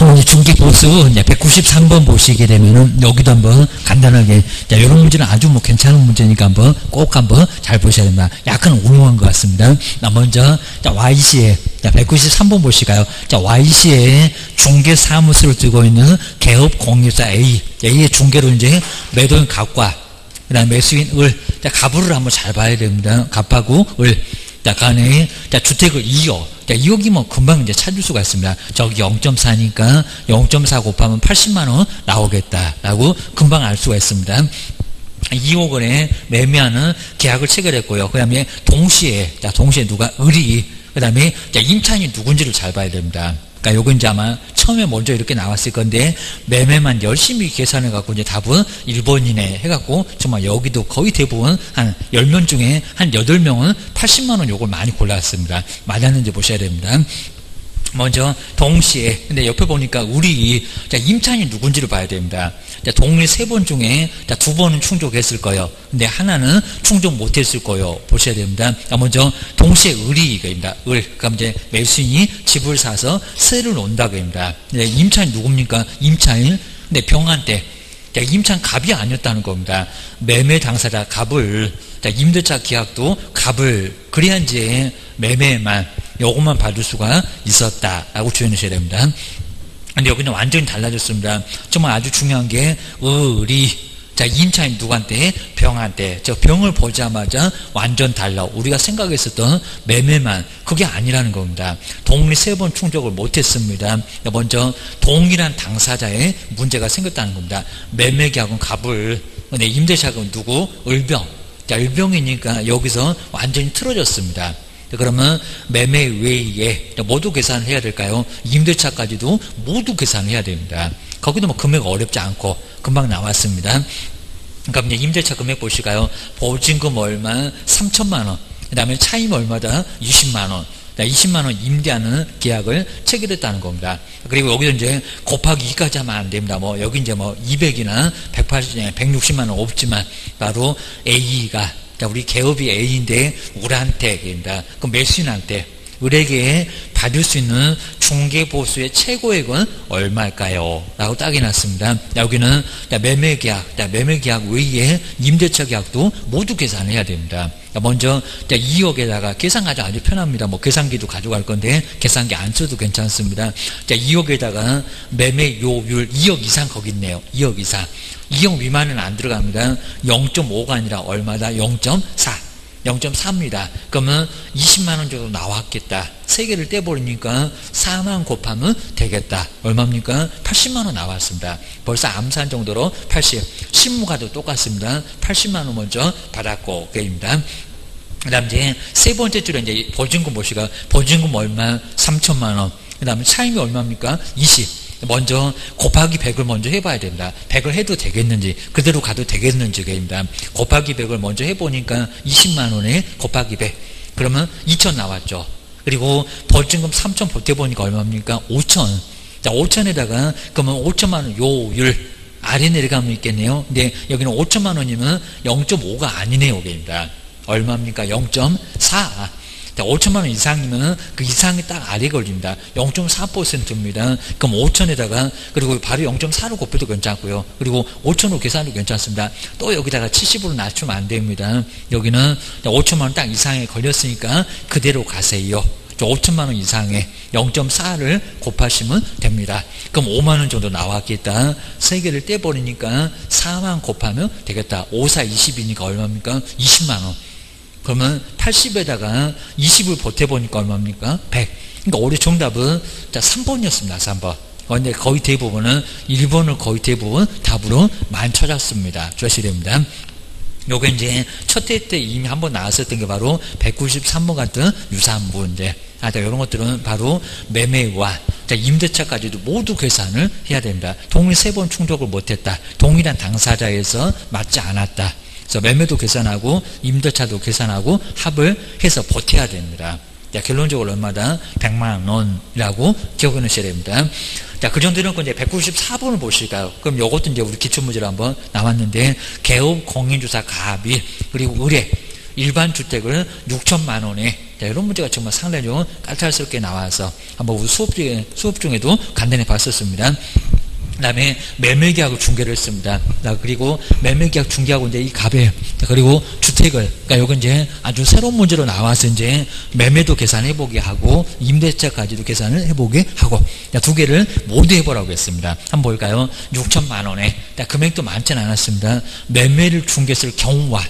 그럼 이제 중개보수 이제 193번 보시게 되면은 여기도 한번 간단하게, 자, 이런 문제는 아주 뭐 괜찮은 문제니까 꼭 한번 잘 보셔야 됩니다. 약간 오용한 것 같습니다. 먼저, 자, YC에, 자, 193번 보시가요. 자, YC에 중개사무소를 두고 있는 개업 공유사 A의 중개로 이제 매도인 갑과, 그 다음에 매수인 을, 자, 갑을 한번 잘 봐야 됩니다. 갑하고 을. 자, 간에, 자, 주택을 2억. 자, 2억이면 금방 이제 찾을 수가 있습니다. 저기 0.4니까 0.4 곱하면 80만원 나오겠다라고 금방 알 수가 있습니다. 2억 원에 매매하는 계약을 체결했고요. 그 다음에 동시에 누가, 을이, 그 다음에 임차인이 누군지를 잘 봐야 됩니다. 그러니까 요건 이제 아마 처음에 먼저 이렇게 나왔을 건데, 매매만 열심히 계산해갖고 이제 답은 1번이네 해갖고, 정말 여기도 거의 대부분 한 10명 중에 한 8명은 80만원 요걸 많이 골랐습니다. 맞았는지 보셔야 됩니다. 먼저 동시에, 근데 옆에 보니까 우리 임차인이 누군지를 봐야 됩니다. 동일 3번 중에 2번은 충족했을 거예요. 근데 하나는 충족 못했을 거예요. 보셔야 됩니다. 먼저 동시에 을이입니다. 그럼 이제 매수인이 집을 사서 세를 놓는다고 합니다. 임차인 누굽니까? 임차인. 근데 병한테 임차인 갑이 아니었다는 겁니다. 매매 당사자 갑을, 임대차 계약도 갑을, 그래야 이제 매매만 요것만 받을 수가 있었다라고 주장하셔야 됩니다. 근데 여기는 완전히 달라졌습니다. 정말 아주 중요한 게 을이, 자, 임차인 누구한테? 병한테. 저 병을 보자마자 완전 달라. 우리가 생각했었던 매매만 그게 아니라는 겁니다. 동일 3번 충족을 못했습니다. 먼저 동일한 당사자의 문제가 생겼다는 겁니다. 매매 계약은 갑을, 근데 임대차는 누구? 을병. 자, 을병이니까 여기서 완전히 틀어졌습니다. 그러면 매매 외에 모두 계산을 해야 될까요? 임대차까지도 모두 계산을 해야 됩니다. 거기도 뭐 금액 어렵지 않고 금방 나왔습니다. 그럼 이제 임대차 금액 보시가요. 보증금 얼마? 3천만원. 그 다음에 차임 얼마다? 20만원. 20만원 임대하는 계약을 체결했다는 겁니다. 그리고 여기서 이제 곱하기 2까지 하면 안 됩니다. 뭐, 여기 이제 뭐 200이나 180, 160만원 없지만, 바로 A가, 자, 우리 개업이 A인데, 을한테입니다. 그럼 매수인한테, 을에게 받을 수 있는 중개보수의 최고액은 얼마일까요? 라고 딱 해놨습니다. 여기는 매매계약 외에 임대차 계약도 모두 계산해야 됩니다. 먼저 2억에다가 계산하기 아주 편합니다. 뭐 계산기도 가져갈 건데 계산기 안 써도 괜찮습니다. 2억에다가 매매요율 2억 이상 거기 있네요. 2억 이상. 2억 미만은 안 들어갑니다. 0.5가 아니라 얼마다? 0.4. 0.4입니다. 그러면 20만원 정도 나왔겠다. 3개를 떼버리니까 4만 곱하면 되겠다. 얼마입니까? 80만원 나왔습니다. 벌써 암산 정도로 80. 실무가도 똑같습니다. 80만원 먼저 받았고, 그입니다. 그 다음 이제 세 번째 줄에 이제 보증금 보시가 보증금 얼마? 3천만원. 그 다음에 차임이 얼마입니까? 20. 먼저 곱하기 100을 먼저 해봐야 됩니다. 100을 해도 되겠는지, 그대로 가도 되겠는지입니다. 곱하기 100을 먼저 해보니까 20만원에 곱하기 100. 그러면 2천 나왔죠. 그리고 보증금 3천 보태보니까 얼마입니까? 5천. 자, 5천에다가 그러면 5천만원 요율 아래 내려가면 있겠네요. 근데 여기는 5천만원이면 0.5가 아니네요. 여기입니다. 얼마입니까? 0.4. 5천만원 이상이면 그 이상이 딱 아래 걸립니다. 0.4%입니다. 그럼 5천에다가 그리고 바로 0.4로 곱해도 괜찮고요. 그리고 5천으로 계산도 괜찮습니다. 또 여기다가 70으로 낮추면 안 됩니다. 여기는 5천만원 딱 이상에 걸렸으니까 그대로 가세요. 5천만원 이상에 0.4를 곱하시면 됩니다. 그럼 5만원 정도 나왔겠다. 3개를 떼버리니까 4만 곱하면 되겠다. 5, 4, 20이니까 얼마입니까? 20만원. 그러면 80에다가 20을 보태보니까 얼마입니까? 100. 그러니까 올해 정답은 3번이었습니다. 3번. 그런데 거의 대부분은 1번을 거의 대부분 답으로 많이 찾았습니다. 주셔야 됩니다. 요게 이제 첫 회 때 이미 한번 나왔었던 게 바로 193번 같은 유사한 문제. 이런 것들은 바로 매매와 임대차까지도 모두 계산을 해야 됩니다. 동일 3번 충족을 못했다. 동일한 당사자에서 맞지 않았다. 그래서 매매도 계산하고 임대차도 계산하고 합을 해서 보태야 됩니다. 자, 결론적으로 얼마다? 100만 원이라고 기억해 놓으셔야 됩니다. 자, 그 정도는 이제 194번을 보실까요? 그럼 요것도 이제 우리 기출문제로 한번 나왔는데, 개업 공인주사 가압이, 그리고 의뢰, 일반 주택을 6천만 원에 자, 이런 문제가 정말 상당히 좀 까탈스럽게 나와서 한번 우리 수업 중에도 간단히 봤었습니다. 그 다음에 매매계약을 중개를 했습니다. 그리고 매매계약 중개하고 이제 이 갑에 그리고 주택을, 그러니까 요건 이제 아주 새로운 문제로 나와서 이제 매매도 계산해보게 하고 임대차까지도 계산을 해보게 하고 두 개를 모두 해보라고 했습니다. 한번 볼까요? 6천만 원에 금액도 많지는 않았습니다. 매매를 중개했을 경우와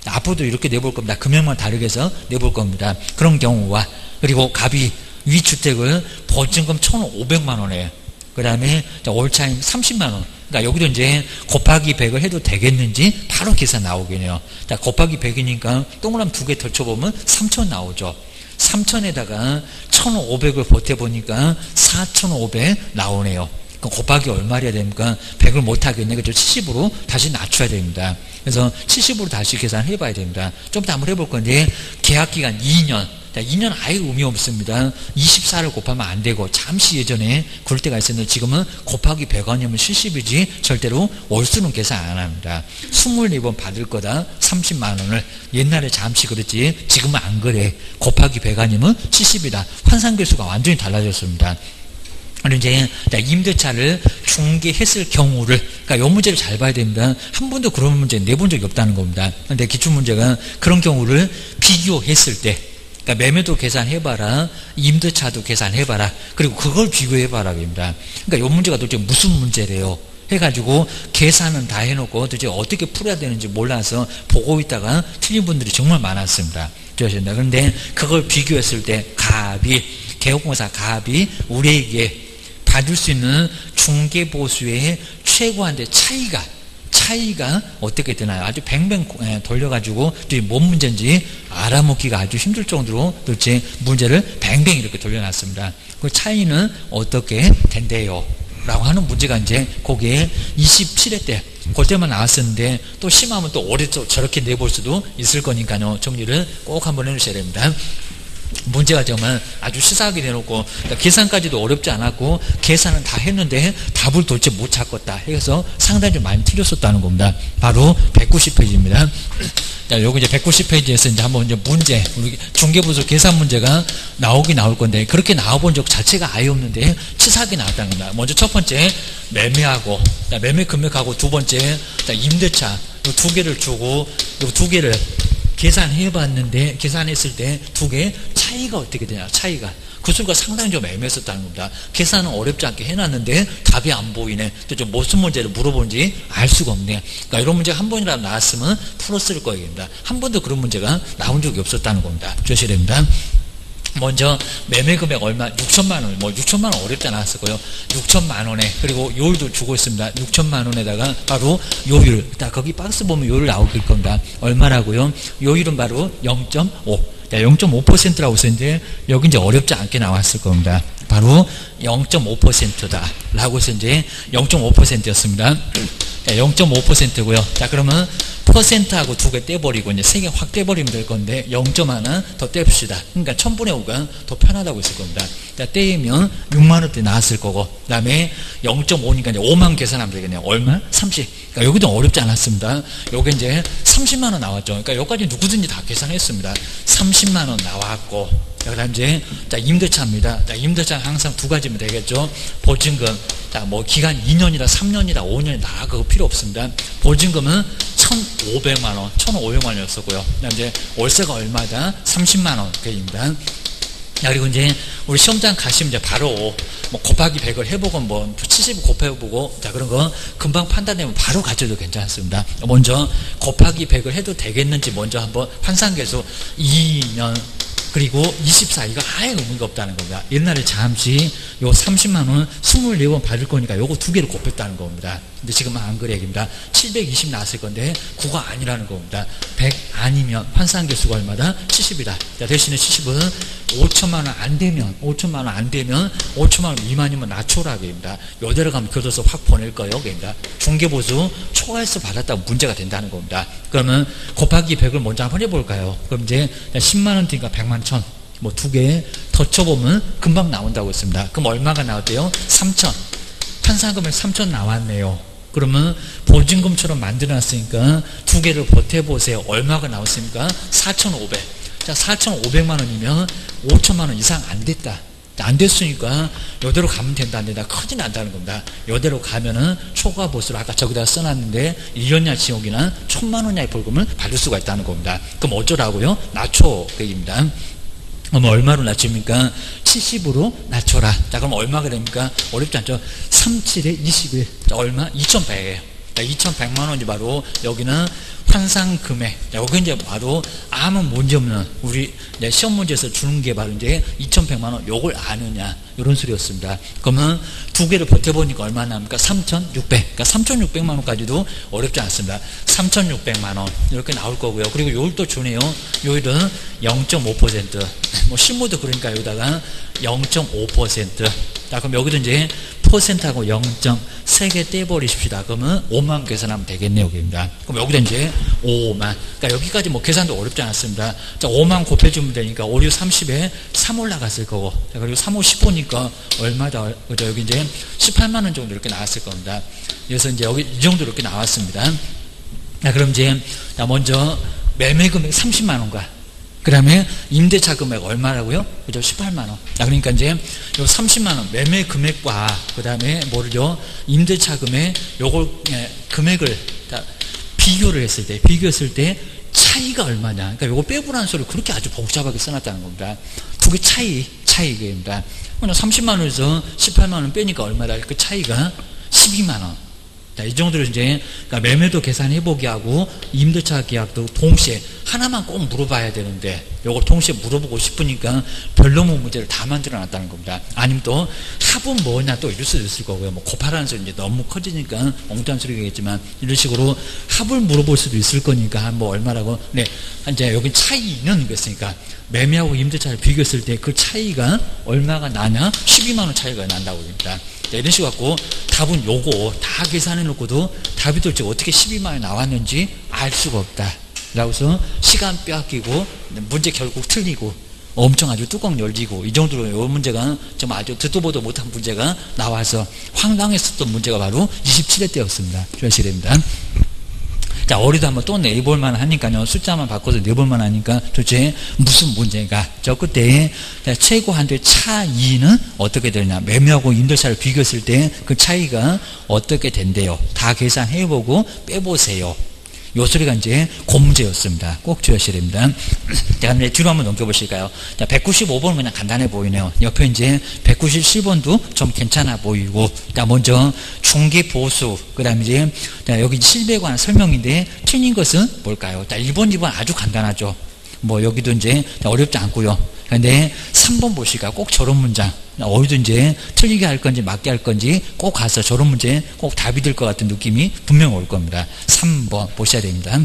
앞으로도 이렇게 내볼 겁니다. 금액만 다르게 해서 내볼 겁니다. 그런 경우와 그리고 갑이 위주택을 보증금 1,500만 원에 그 다음에 월차임 30만원. 그러니까 여기도 이제 곱하기 100을 해도 되겠는지 바로 계산 나오겠네요. 자, 곱하기 100이니까 동그라미 2개 덜쳐보면 3,000 나오죠. 3,000에다가 1,500을 보태보니까 4,500 나오네요. 그럼 곱하기 얼마 해야 됩니까? 100을 못하겠네. 그죠? 70으로 다시 낮춰야 됩니다. 그래서 70으로 다시 계산해 봐야 됩니다. 좀 더 한번 해볼 건데, 계약기간 2년. 자, 2년 아예 의미 없습니다. 24를 곱하면 안 되고, 잠시 예전에 그럴 때가 있었는데, 지금은 곱하기 100 아니면 70이지, 절대로 월수는 계산 안 합니다. 24번 받을 거다, 30만 원을. 옛날에 잠시 그랬지, 지금은 안 그래. 곱하기 100 아니면 70이다. 환산계수가 완전히 달라졌습니다. 그리고 이제 임대차를 중개했을 경우를, 그러니까 이 문제를 잘 봐야 됩니다. 한 번도 그런 문제 내본 적이 없다는 겁니다. 근데 기출문제가 그런 경우를 비교했을 때, 그러니까 매매도 계산해봐라, 임대차도 계산해봐라, 그리고 그걸 비교해봐라 입니다. 그러니까 이 문제가 도대체 무슨 문제래요? 해가지고 계산은 다 해놓고 도대체 어떻게 풀어야 되는지 몰라서 보고 있다가 틀린 분들이 정말 많았습니다. 그런데 그걸 비교했을 때 개업공사 갑이 우리에게 받을 수 있는 중개보수의 최고한대 차이가 어떻게 되나요? 아주 뱅뱅 돌려가지고 뭔 문제인지 알아먹기가 아주 힘들 정도로 도대체 문제를 뱅뱅 이렇게 돌려놨습니다. 그 차이는 어떻게 된대요? 라고 하는 문제가 이제 거기에 27회 때 그때만 나왔었는데 또 심하면 또 올해 또 저렇게 내볼 수도 있을 거니까요. 정리를 꼭 한번 해주셔야 됩니다. 문제가 정말 아주 시사하게 내놓고 그러니까 계산까지도 어렵지 않았고 계산은 다 했는데 답을 도대체 못 찾겠다 해서 상당히 좀 많이 틀렸었다는 겁니다. 바로 190페이지입니다. 자, 요거 이제 190페이지에서 이제 한번 이제 문제, 우리 중개부서 계산 문제가 나올 건데 그렇게 나와본 적 자체가 아예 없는데 치사하게 나왔다는 겁니다. 먼저 첫 번째 매매하고 매매 금액하고 두 번째 임대차 요 두 개를 주고 요 두 개를 계산해봤는데 계산했을 때 두 개 차이가 어떻게 되냐? 차이가 그 수가 상당히 좀 애매했었다는 겁니다. 계산은 어렵지 않게 해놨는데 답이 안 보이네. 또 좀 무슨 문제를 물어보는지 알 수가 없네. 그러니까 이런 문제가 한 번이라도 나왔으면 풀었을 거입니다. 한 번도 그런 문제가 나온 적이 없었다는 겁니다. 주셔야 됩니다. 먼저 매매 금액 얼마? 6천만 원. 6천만 원 어렵지 않았을 거예요. 6천만 원에 그리고 요율도 주고 있습니다. 6천만 원에다가 바로 요율. 거기 박스 보면 요율 나올 겁니다. 얼마라고요? 요율은 바로 0.5. 0.5%라고 썼는데 여기 이제 어렵지 않게 나왔을 겁니다. 바로 0.5%다 라고 해서 이제 0.5%였습니다. 0.5%고요. 자, 그러면 퍼센트하고 두 개 떼버리고 이제 세 개 확 떼버리면 될 건데 0.1 더 떼봅시다. 그러니까 1000분의 5가 더 편하다고 했을 겁니다. 자, 떼면 6만원대 나왔을 거고 그 다음에 0.5니까 이제 5만 계산하면 되겠네요. 얼마? 30. 그러니까 여기도 어렵지 않았습니다. 요게 이제 30만원 나왔죠. 그러니까 여기까지 누구든지 다 계산했습니다. 30만원 나왔고 그 다음 이제 임대차입니다. 자, 임대차는 항상 두 가지면 되겠죠. 보증금. 자, 기간 2년이다, 3년이다, 5년이다, 다 그거 필요 없습니다. 보증금은 1,500만원, 1,500만원이었었고요. 그 다음 이제 월세가 얼마다? 30만원, 그입니다. 자, 그리고 이제 우리 시험장 가시면 이제 바로 곱하기 100을 해보고 70 곱해보고 자, 그런 거 금방 판단되면 바로 가져도 괜찮습니다. 먼저 곱하기 100을 해도 되겠는지 먼저 한번 환산계수 2년 그리고 24이가 아예 의미가 없다는 겁니다. 옛날에 잠시 요 30만원 24번 받을 거니까 요거 두 개를 곱했다는 겁니다. 근데 지금은 안 그래 얘기입니다. 720 나왔을 건데 9가 아니라는 겁니다. 100 아니면 환산계수가 얼마다? 70이다. 자, 대신에 70은 5천만원 안 되면 5천만원 미만이면 낮춰라고 합니다. 요대로 가면 교도소 확 보낼 거예요. 그럽니다. 중개보수 초과해서 받았다고 문제가 된다는 겁니다. 그러면 곱하기 100을 먼저 한번 해볼까요? 그럼 이제 10만원 뒤니까 100만 천. 두 개 더 쳐보면 금방 나온다고 했습니다. 그럼 얼마가 나왔대요? 3천. 환산금액 3천 나왔네요. 그러면 보증금처럼 만들어놨으니까 두 개를 보태보세요. 얼마가 나왔습니까? 4,500. 자, 4,500만 원이면 5천만 원 이상 안 됐다. 안 됐으니까 이대로 가면 된다 안 된다 크진 않다는 겁니다. 이대로 가면은 초과 보수를 아까 저기다 써놨는데 1년이나 지옥이나 1,000만 원이나의 벌금을 받을 수가 있다는 겁니다. 그럼 어쩌라고요? 낮춰 얘기입니다. 그럼 얼마로 낮춥니까? 70으로 낮춰라. 자, 그럼 얼마가 됩니까? 어렵지 않죠? 37에 21. 자, 얼마? 2,100이에요. 자, 2,100만 원이 바로 여기는 환상 금액. 자, 여기 이제 바로 아무 문제 없는 우리 시험 문제에서 주는 게 바로 이제 2,100만 원. 요걸 아느냐. 이런 소리였습니다. 그러면 두 개를 버텨보니까 얼마나 합니까? 3,600. 그러니까 3,600만 원까지도 어렵지 않습니다. 3,600만 원. 이렇게 나올 거고요. 그리고 요일도 주네요. 요일은 0.5%. 뭐 실무도 그러니까 여기다가 0.5%. 자, 그럼 여기도 이제 퍼센트하고 0.3개 떼버리십시다. 그러면 5만 계산하면 되겠네요. 여기입니다. 그럼 여기다 이제 5만. 그러니까 여기까지 뭐 계산도 어렵지 않았습니다. 자, 5만 곱해주면 되니까 5, 6, 30에 3 올라갔을 거고. 자, 그리고 3, 5, 15니까 얼마다, 그죠? 여기 이제 18만 원 정도 이렇게 나왔을 겁니다. 그래서 이제 여기 이 정도 이렇게 나왔습니다. 자, 그럼 이제, 자, 먼저 매매 금액 30만 원과 그 다음에 임대차 금액 얼마라고요? 그죠? 18만 원. 자, 그러니까 이제 요 30만 원 매매 금액과 그 다음에 뭐를요? 임대차 금액 요걸 금액을 비교를 했을 때 차이가 얼마냐? 그러니까 요거 빼보라는 소리를 그렇게 아주 복잡하게 써놨다는 겁니다. 두 개 차이입니다. 30만 원에서 18만 원 빼니까 얼마다? 그 차이가 12만 원. 자, 이 정도로 이제, 그러니까 매매도 계산해보게 하고, 임대차 계약도 동시에, 하나만 꼭 물어봐야 되는데, 요걸 동시에 물어보고 싶으니까, 별로문 문제를 다 만들어 놨다는 겁니다. 아니면 또, 합은 뭐냐 또 이럴 수도 있을 거고요. 뭐, 곱하라는 소리 이제 너무 커지니까, 엉뚱한 소리겠지만, 이런 식으로 합을 물어볼 수도 있을 거니까, 뭐, 얼마라고, 네. 이제 여기 차이는 이겠으니까, 매매하고 임대차를 비교했을 때 그 차이가 얼마가 나냐? 12만 원 차이가 난다고 합니다. 이런 식으로 갖고 답은 요거 다 계산해 놓고도 답이 도대체 어떻게 12만 원이 나왔는지 알 수가 없다. 라고 해서 시간 빼앗기고 문제 결국 틀리고 엄청 아주 뚜껑 열리고 이 정도로 요 문제가 좀 아주 듣도 보도 못한 문제가 나와서 황당했었던 문제가 바로 27회 때였습니다. 주의하셔야 됩니다. 자, 어리도 한번 또 내볼만 하니까요. 숫자만 바꿔서 내볼만 하니까 도대체 무슨 문제가. 저 그때 최고 한도의 차이는 어떻게 되냐. 매매하고 임대차를 비교했을 때 그 차이가 어떻게 된대요. 다 계산해보고 빼보세요. 요 소리가 이제 그 문제였습니다. 꼭 주의하셔야 됩니다. 자, 이제 뒤로 한번 넘겨보실까요? 자, 195번은 그냥 간단해 보이네요. 옆에 이제 197번도 좀 괜찮아 보이고. 자, 먼저 중개보수. 그 다음에 이제, 자, 여기 실비에 관한 설명인데, 틀린 것은 뭘까요? 자, 1번, 2번 아주 간단하죠. 뭐, 여기도 이제 어렵지 않고요. 근데 3번 보실까요? 꼭 저런 문장. 어디도 이제 틀리게 할 건지 맞게 할 건지 꼭 가서 저런 문제 꼭 답이 될 것 같은 느낌이 분명 올 겁니다. 3번 보셔야 됩니다.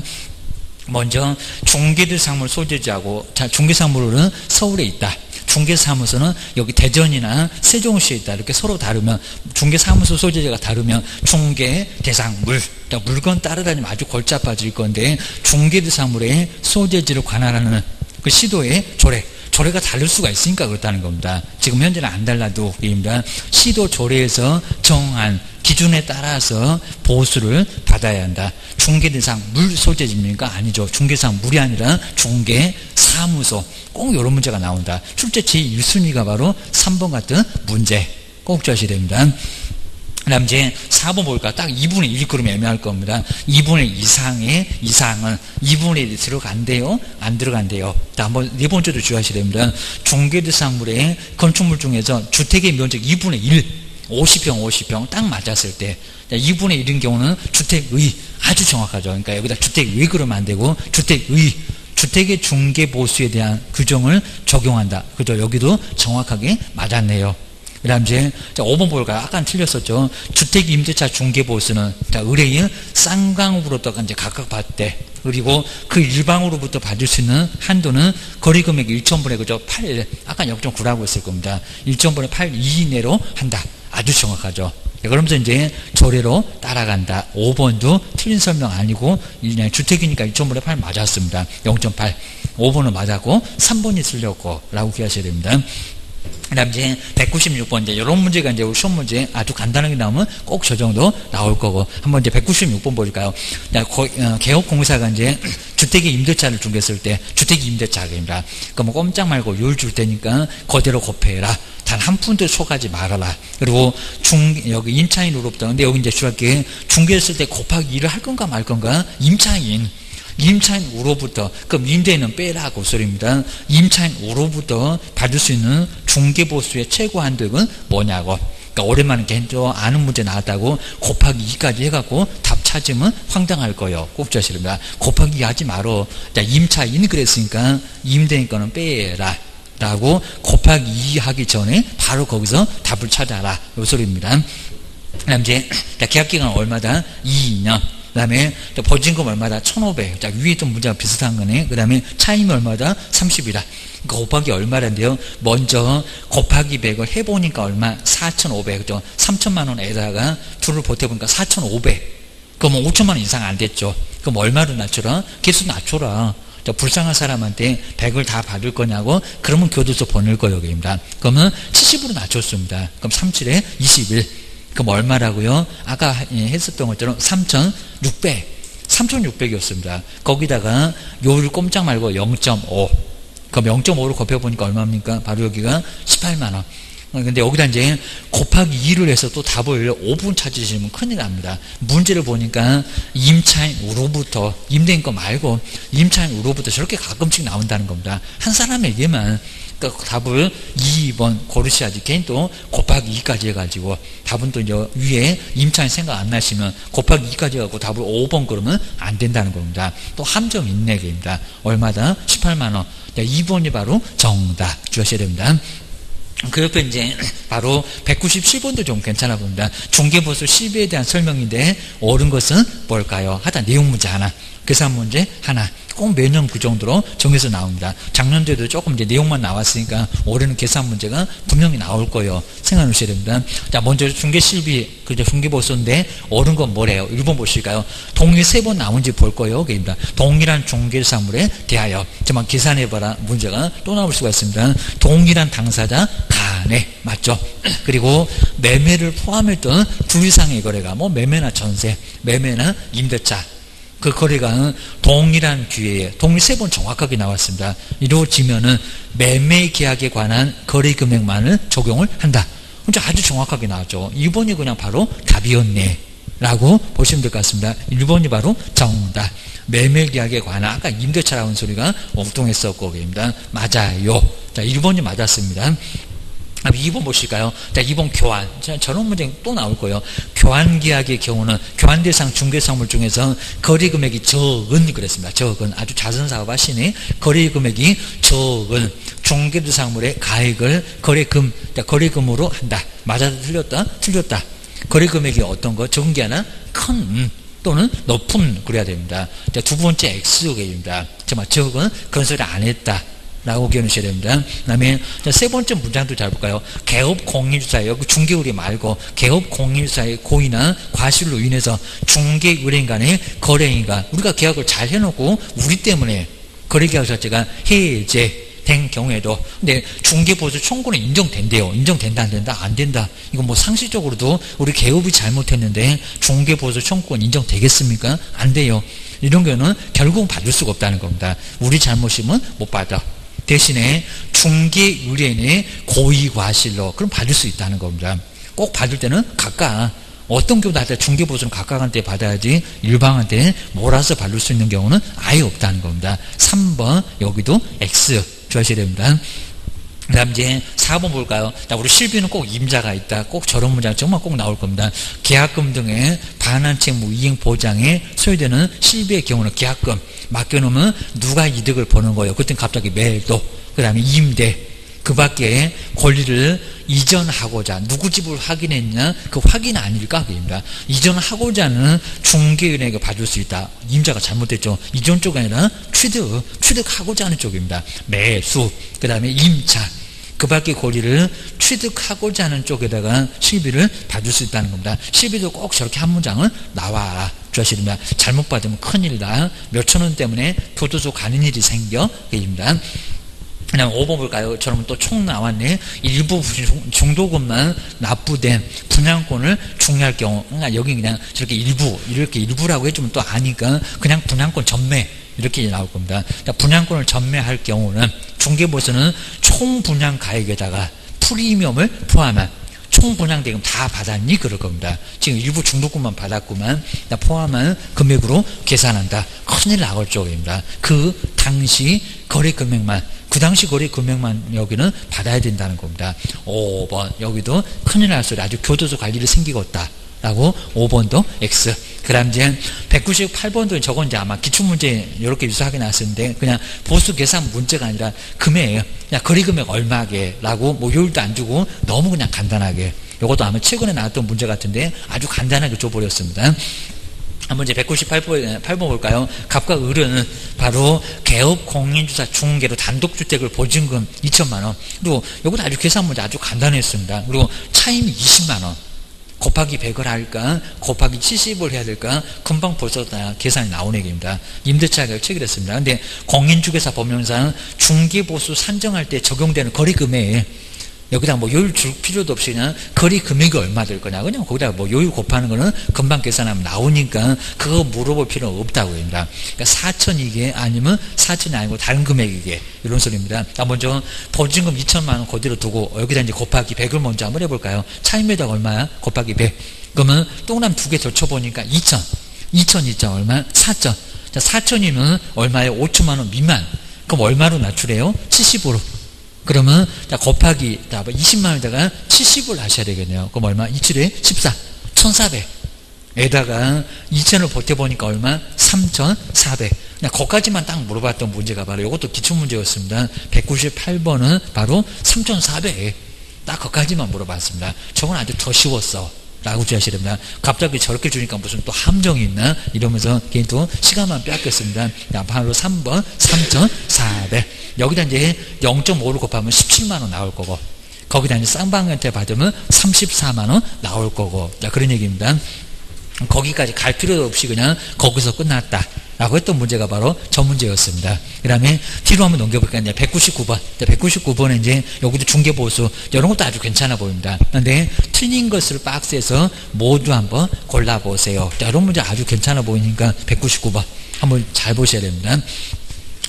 먼저 중개대상물 소재지하고, 자, 중개사무소는 서울에 있다. 중개사무소는 여기 대전이나 세종시에 있다. 이렇게 서로 다르면, 중개사무소 소재지가 다르면 중개대상물, 물건 따라다니면 아주 골치 아파질 건데, 중개대상물의 소재지를 관할하는 그 시도의 조례가 다를 수가 있으니까 그렇다는 겁니다. 지금 현재는 안 달라도 입니다. 시도 조례에서 정한 기준에 따라서 보수를 받아야 한다. 중개대상 물 소재지입니까? 아니죠. 중개상 물이 아니라 중개사무소. 꼭 이런 문제가 나온다. 출제 제1순위가 바로 3번 같은 문제. 꼭 주셔야 됩니다. 그 다음 이제 4번 볼까? 딱 2분의 1 그러면 애매할 겁니다. 2분의 이상은 2분의 1이 들어간대요? 안 들어간대요? 자, 한번 네 번째도 주의하셔야 됩니다. 중개대상물의 건축물 중에서 주택의 면적 2분의 1, 50평 딱 맞았을 때, 2분의 1인 경우는 주택의, 아주 정확하죠. 그러니까 여기다 주택의 그러면 안 되고, 주택의 중개보수에 대한 규정을 적용한다. 그죠? 여기도 정확하게 맞았네요. 그 다음 이제 5번 볼까요? 아까는 틀렸었죠. 주택 임대차 중개보수는 의뢰인 쌍방으로부터 이제 각각 받대. 그리고 그 일방으로부터 받을 수 있는 한도는 거리금액 1,000분의 그죠? 8, 아까 0.9라고 했을 겁니다. 1,000분의 8 이내로 한다. 아주 정확하죠. 그러면서 이제 조례로 따라간다. 5번도 틀린 설명 아니고 주택이니까 1,000분의 8 맞았습니다. 0.8. 5번은 맞았고 3번이 틀렸고 라고 기억하셔야 됩니다. 그 다음 이제 196번 이제 이런 문제가 이제 시험 문제 아주 간단하게 나오면 꼭 저 정도 나올 거고 한번 이제 196번 볼까요? 개업공사가 이제 주택의 임대차를 중개했을 때 주택 임대차입니다. 그럼 꼼짝 말고 율 줄 테니까 그대로 곱해라. 단 한 푼도 속하지 말아라. 그리고 여기 임차인으로부터, 근데 여기 이제 중요하게 중개했을 때 곱하기 2를 할 건가 말 건가? 임차인으로부터, 그럼 임대인은 빼라 그 소리입니다. 임차인으로부터 받을 수 있는 중개보수의 최고 한도액은 뭐냐고. 그러니까 오랜만에 개인적으로 아는 문제 나왔다고 곱하기 2까지 해갖고 답 찾으면 황당할 거예요. 꼭 주시랍니다. 곱하기 2 하지 말어. 자, 임차인 그랬으니까 임대인 거는 빼라 라고 곱하기 2 하기 전에 바로 거기서 답을 찾아라 요 소리입니다. 그 다음 이제 계약기간 얼마다? 2년. 그 다음에 보증금 얼마다? 1,500. 자, 위에 좀 문제가 비슷한 거네. 그 다음에 차임이 얼마다? 30이다. 그러니까 곱하기 얼마란데요? 먼저 곱하기 100을 해보니까 얼마? 4,500. 그죠? 3천만 원에다가 둘을 보태보니까 4,500. 그럼 5천만 원 이상 안 됐죠. 그럼 얼마로 낮춰라? 개수 낮춰라. 불쌍한 사람한테 100을 다 받을 거냐고? 그러면 교도소 보낼 거예요. 여기입니다. 그러면 70으로 낮췄습니다. 그럼 37에 21. 그럼 얼마라고요? 아까 했었던 것처럼 3,600이었습니다. 거기다가 요를 꼼짝 말고 0.5. 그럼 0.5로 곱해보니까 얼마입니까? 바로 여기가 18만 원. 근데 여기다 이제 곱하기 2를 해서 또 답을 5분 찾으시면 큰일 납니다. 문제를 보니까 임차인으로부터, 임대인 거 말고 임차인으로부터 저렇게 가끔씩 나온다는 겁니다. 한 사람에게만. 그러니까 답을 2번 고르셔야지. 개인 또 곱하기 2까지 해가지고 답은 또 이제 위에 임차인 생각 안 나시면 곱하기 2까지 해가지고 답을 5번 그러면 안 된다는 겁니다. 또 함정 인내기입니다. 얼마다? 18만 원. 2번이 바로 정답 주셔야 됩니다. 그 옆에 이제 바로 197번도 좀 괜찮아 봅니다. 중개보수 실비에 대한 설명인데 옳은 것은 뭘까요? 하다 내용 문제 하나, 계산 문제 하나. 꼭 매년 그 정도로 정해서 나옵니다. 작년도에도 조금 이제 내용만 나왔으니까 올해는 계산 문제가 분명히 나올 거예요. 생각해 놓으셔야 됩니다. 자, 먼저 중개실비, 그죠? 중개보수인데 옳은 건 뭐래요? 1번 보실까요? 동일 3번 나온지 볼 거예요. 그입니다. 동일한 중개사물에 대하여. 정말 계산해봐라. 문제가 또 나올 수가 있습니다. 동일한 당사자 간에. 맞죠? 그리고 매매를 포함했던 두 이상의 거래가 뭐 매매나 전세, 매매나 임대차. 그 거래가 동일한 기회에 동일 3번 정확하게 나왔습니다. 이루어지면은 매매 계약에 관한 거래 금액만을 적용을 한다. 진짜 아주 정확하게 나왔죠. 2번이 그냥 바로 답이었네 라고 보시면 될 것 같습니다. 1번이 바로 정답. 매매 계약에 관한 아까 임대차라는 소리가 엉뚱했었고 그입니다. 맞아요. 자, 1번이 맞았습니다. 2번 보실까요? 자, 2번 교환. 저런 문제 또 나올 거예요. 교환 계약의 경우는 교환 대상 중개사물 중에서 거래 금액이 적은 그랬습니다. 적은. 아주 자선 사업 하시네. 거래 금액이 적은 중개 대상물의 가액을 거래금으로 한다. 맞아? 틀렸다? 틀렸다. 거래 금액이 어떤 거? 적은 게 하나? 큰 또는 높은 그래야 됩니다. 자, 두 번째 X계입니다. 정말 적은 그런 소리 안 했다. 라고 기억하셔야 됩니다. 그 다음에 세 번째 문장도 잘 볼까요? 개업 공인사에, 여기 중개의뢰 말고 개업 공인사의 고의나 과실로 인해서 중개의뢰인 간의 거래인과 우리가 계약을 잘 해놓고 우리 때문에 거래계약 자체가 해제된 경우에도 근데 중개보수 청구는 인정된대요. 인정된다 안 된다? 안 된다. 이건 뭐 상식적으로도 우리 개업이 잘못했는데 중개보수 청구는 인정되겠습니까? 안 돼요. 이런 경우는 결국은 받을 수가 없다는 겁니다. 우리 잘못이면 못 받아. 대신에 중개의뢰인의 고의과실로 그럼 받을 수 있다는 겁니다. 꼭 받을 때는 각각 어떤 경우도 중개보수는 각각한테 받아야지 일방한테 몰아서 받을 수 있는 경우는 아예 없다는 겁니다. 3번 여기도 X 주셔야 됩니다. 그 다음 이제 4번 볼까요? 자, 우리 실비는 꼭 임자가 있다. 꼭 저런 문장 정말 꼭 나올 겁니다. 계약금 등의 반환 채무 이행 보장에 소요되는 실비의 경우는 계약금 맡겨놓으면 누가 이득을 보는 거예요? 그때는 갑자기 매도, 그 다음에 임대, 그 밖에 권리를 이전하고자 누구 집을 확인했냐? 그 확인 아닐까? 그입니다. 이전하고자는 중개인에게 받을 수 있다. 임자가 잘못됐죠. 이전 쪽이 아니라 취득하고자 하는 쪽입니다. 매수, 그 다음에 임차, 그 밖의 권리를 취득하고자 하는 쪽에다가 실비를 받을 수 있다는 겁니다. 실비도 꼭 저렇게 한 문장을 나와 주시면 잘못 받으면 큰일이다. 몇천 원 때문에 교도소 가는 일이 생겨. 그입니다. 그냥 5번 볼까요? 저러면 또 총 나왔네. 일부 중도금만 납부된 분양권을 중개할 경우, 그러니까 여기 그냥 저렇게 일부라고 해주면 또 아니까 그냥 분양권 전매 이렇게 나올 겁니다. 분양권을 전매할 경우는 중개보수는 총 분양 가액에다가 프리미엄을 포함한 총 분양 대금 다 받았니? 그럴 겁니다. 지금 일부 중도금만 받았구만 포함한 금액으로 계산한다. 큰일 나올 쪽입니다. 그 당시 거래 금액만 그 당시 거래 금액만 여기는 받아야 된다는 겁니다. 5번 여기도 큰일 날 소리 아주 교도소 갈 일이 생기겠다 라고 5번도 X. 그 다음 이제 198번도 저건 이제 아마 기출문제 이렇게 유사하게 나왔었는데 그냥 보수 계산 문제가 아니라 금액이에요. 그냥 거래 금액 얼마게 라고 뭐 요일도 안 주고 너무 그냥 간단하게. 이것도 아마 최근에 나왔던 문제 같은데 아주 간단하게 줘버렸습니다. 한번 이제 198번 볼까요? 갑과 을은 바로 개업 공인주사 중개로 단독주택을 보증금 2천만원. 그리고 이것도 아주 계산 문제 아주 간단했습니다. 그리고 차임이 20만원. 곱하기 100을 할까? 곱하기 70을 해야 될까? 금방 벌써 다 계산이 나오는 얘기입니다. 임대차 가격 체결했습니다. 근데 공인중개사 법령상 중개보수 산정할 때 적용되는 거래금액 여기다 뭐 요율 줄 필요도 없이 그냥 거래 금액이 얼마 될 거냐 그냥 거기다 뭐 요율 곱하는 거는 금방 계산하면 나오니까 그거 물어볼 필요는 없다고 합니다. 그러니까 4천이게 아니면 4천이 아니고 다른 금액이게 이런 소리입니다. 먼저 보증금 2천만 원 그대로 두고 여기다 이제 곱하기 100을 먼저 한번 해볼까요? 차임에다가 얼마야? 곱하기 100. 그러면 동그라미 2개 더 쳐보니까 2천. 2천 얼마? 4천. 자, 4천이면 얼마에 5천만 원 미만. 그럼 얼마로 낮추래요? 70으로. 그러면 자 곱하기 20만 원에다가 70을 하셔야 되겠네요. 그럼 얼마? 27에 14. 1400. 에다가 2000을 버텨보니까 얼마? 3400. 그냥 거기까지만 딱 물어봤던 문제가 바로 이것도 기출문제였습니다. 198번은 바로 3400. 딱 거기까지만 물어봤습니다. 저건 아주 더 쉬웠어. 라고 주셔야 됩니다. 갑자기 저렇게 주니까 무슨 또 함정이 있나? 이러면서 괜히 또 시간만 뺏겼습니다. 바로 3번 3400. 여기다 이제 0.5를 곱하면 17만원 나올 거고, 거기다 이제 쌍방한테 받으면 34만원 나올 거고, 자, 그런 얘기입니다. 거기까지 갈 필요도 없이 그냥 거기서 끝났다. 라고 했던 문제가 바로 저 문제였습니다. 그 다음에 뒤로 한번 넘겨볼까요? 이제 199번. 199번에 이제 여기도 중개보수. 이런 것도 아주 괜찮아 보입니다. 그런데 틀린 것을 박스에서 모두 한번 골라보세요. 자, 이런 문제 아주 괜찮아 보이니까 199번. 한번 잘 보셔야 됩니다.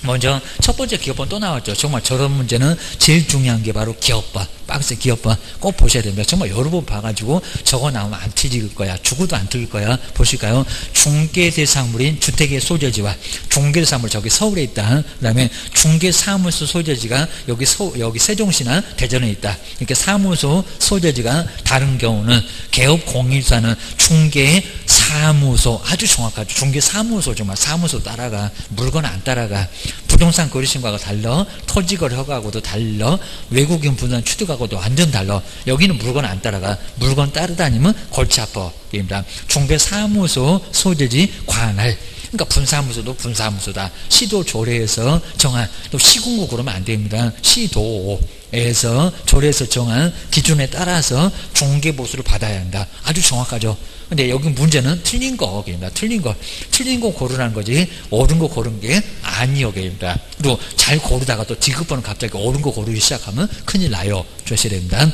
먼저 첫 번째 기업번 또 나왔죠. 정말 저런 문제는 제일 중요한 게 바로 기업번, 박스 기업번 꼭 보셔야 됩니다. 정말 여러 번 봐가지고 저거 나오면 안 틀릴 거야. 죽어도 안 틀릴 거야. 보실까요? 중개대상물인 주택의 소재지와 중개대상물 저기 서울에 있다. 그 다음에 중개사무소 소재지가 여기 세종시나 대전에 있다. 이렇게 사무소 소재지가 다른 경우는 개업공인사는 중개사무소 아주 정확하죠. 중개사무소 정말 사무소 따라가. 물건 안 따라가. 부동산 거래신고하고 달라. 토지거래 허가하고도 달라. 외국인 부동산 취득하고도 완전 달라. 여기는 물건 안 따라가. 물건 따르다니면 골치 아파. 입니다. 중개사무소 소재지 관할. 그러니까 분사무소도 분사무소다. 시도 조례에서 정한, 또 시군구 그러면 안 됩니다. 시도에서 조례에서 정한 기준에 따라서 중개보수를 받아야 한다. 아주 정확하죠. 근데 여기 문제는 틀린 거입니다. 틀린 거 고르라는 거지 옳은 거 고른 게 아니여입니다. 그리고 잘 고르다가 또 디귿번은 갑자기 옳은 거 고르기 시작하면 큰일 나요. 조심해야 됩니다.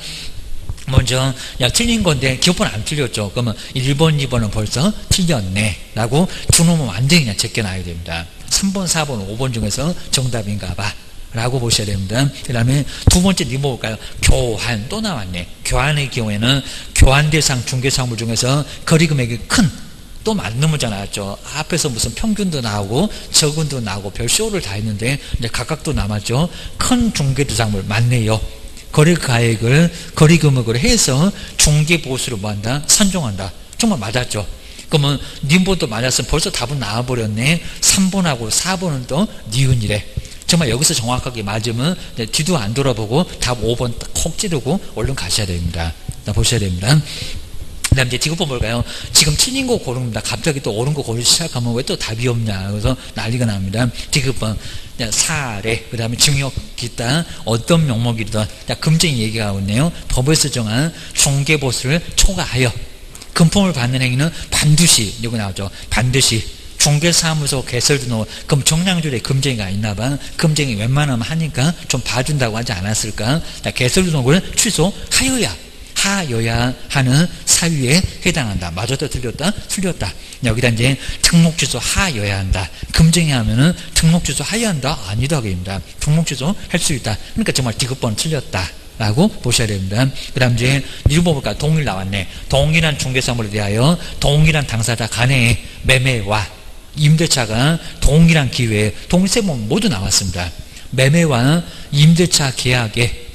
먼저 야 틀린 건데 기업번 안 틀렸죠. 그러면 1번 2번은 벌써 틀렸네 라고 두 놈은 완전히 그냥 제껴놔야 됩니다. 3번 4번 5번 중에서 정답인가 봐 라고 보셔야 됩니다. 그 다음에 두 번째 뭐 볼까요? 교환 또 나왔네. 교환의 경우에는 교환 대상 중개사물 중에서 거래금액이 큰 또 맞는 문제 나왔죠. 앞에서 무슨 평균도 나오고 적은도 나오고 별 쇼를 다 했는데 이제 각각도 남았죠. 큰 중개대상물 맞네요. 거래가액을 거래금액으로 해서 중개보수를 뭐한다? 산정한다. 정말 맞았죠. 그러면 님보도 맞았으면 벌써 답은 나와버렸네. 3번하고 4번은 또 니은이래. 정말 여기서 정확하게 맞으면 뒤도 안 돌아보고 답 5번 콕 찌르고 얼른 가셔야 됩니다. 보셔야 됩니다. 그 다음 이제 디귿번 볼까요? 지금 틀린 거 고릅니다. 갑자기 또 옳은 거 고르기 시작하면 왜 또 답이 없냐. 그래서 난리가 납니다. 디귿번. 사례, 그 다음에 증여 기타 어떤 명목이든 금쟁이 얘기가 있네요. 법에서 정한 중개보수를 초과하여 금품을 받는 행위는 반드시 여기 나오죠. 반드시 중개사무소 개설등록. 그럼 정량줄에 금쟁이가 있나봐. 금쟁이 웬만하면 하니까 좀 봐준다고 하지 않았을까. 개설등록을 취소하여야 하는 사유에 해당한다. 맞았다 틀렸다? 틀렸다. 여기다 이제 등록취소 하여야 한다. 금쟁이 하면은 등록취소 하여야 한다? 아니다. 그입니다. 등록취소 할 수 있다. 그러니까 정말 디귿번 틀렸다. 라고 보셔야 됩니다. 그 다음 이제 읽어볼까? 동일 나왔네. 동일한 중개사물에 대하여 동일한 당사자 간의 매매와 임대차가 동일한 기회에 동일 세 번 모두 나왔습니다. 매매와 임대차 계약의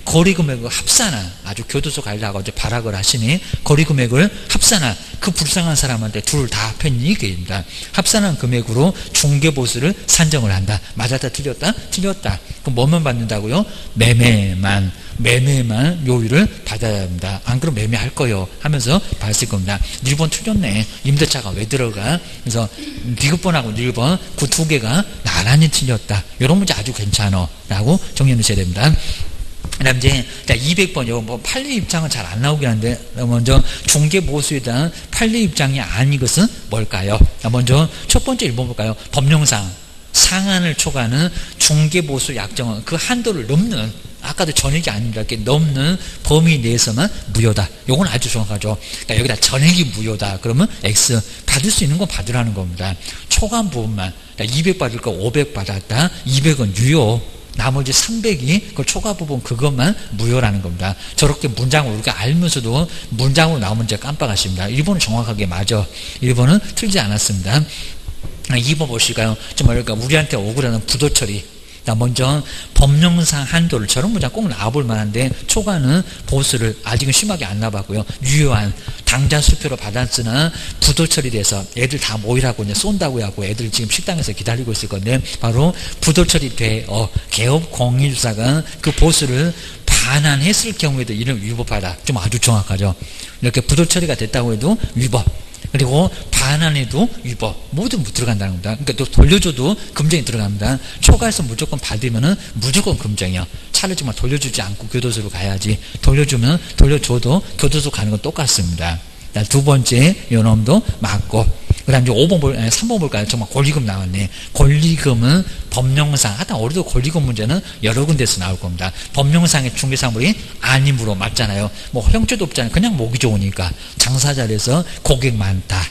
거래금액을 합산한, 아주 교도소 가려고 이제 발악을 하시니 거래금액을 합산한 그 불쌍한 사람한테 둘 다 합했니? 이게입니다. 합산한 금액으로 중개보수를 산정을 한다. 맞았다 틀렸다? 틀렸다. 그럼 뭐만 받는다고요? 매매만 요율을 받아야 합니다. 안 그러면 매매할 거요 하면서 봤을 겁니다. 1번 틀렸네. 임대차가 왜 들어가? 그래서 디귿번하고 1번 그 두 개가 나란히 틀렸다. 이런 문제 아주 괜찮아 라고 정리해 놓으셔야 됩니다. 그 다음 이제 200번 이거 뭐 판례 입장은 잘 안 나오긴 한데, 먼저 중개보수에 대한 판례 입장이 아닌 것은 뭘까요? 먼저 첫 번째 1번 볼까요? 법령상 상한을 초과하는 중개보수 약정은 그 한도를 넘는, 아까도 전액이 아닙니다. 이렇게 넘는 범위 내에서만 무효다. 요건 아주 정확하죠. 그러니까 여기다 전액이 무효다. 그러면 X. 받을 수 있는 건 받으라는 겁니다. 초과한 부분만. 그러니까 200 받을 거 500 받았다. 200은 유효. 나머지 300이 그 초과 부분 그것만 무효라는 겁니다. 저렇게 문장을 우리가 알면서도 문장으로 나오면 이제 깜빡하십니다. 1번은 정확하게 맞아. 1번은 틀리지 않았습니다. 2번 보실까요? 정말 그러니까 우리한테 억울한 부도 처리. 먼저 법령상 한도를, 저런 문장 꼭 나와볼 만한데 초과는 보수를 아직은 심하게 안 나와봤고요. 유효한 당장 수표로 받았으나 부도 처리돼서 애들 다 모이라고 이제 쏜다고 하고 애들 지금 식당에서 기다리고 있을 건데, 바로 부도 처리되어 개업 공인주사가 그 보수를 반환했을 경우에도 이를 위법하다. 좀 아주 정확하죠. 이렇게 부도 처리가 됐다고 해도 위법. 그리고 반환에도 위법. 모두 들어간다는 겁니다. 그러니까 또 돌려줘도 금정이 들어갑니다. 초과해서 무조건 받으면은 무조건 금정이요. 차를 정말 돌려주지 않고 교도소로 가야지. 돌려줘도 교도소 가는 건 똑같습니다. 두 번째 요놈도 맞고, 그 다음 이제 3번 볼까요? 정말 권리금 나왔네. 권리금은 법령상, 하여튼 어려도 권리금 문제는 여러 군데서 나올 겁니다. 법령상의 중개사물이 아님으로 맞잖아요. 뭐 형체도 없잖아요. 그냥 목이 좋으니까. 장사 잘해서 고객 많다.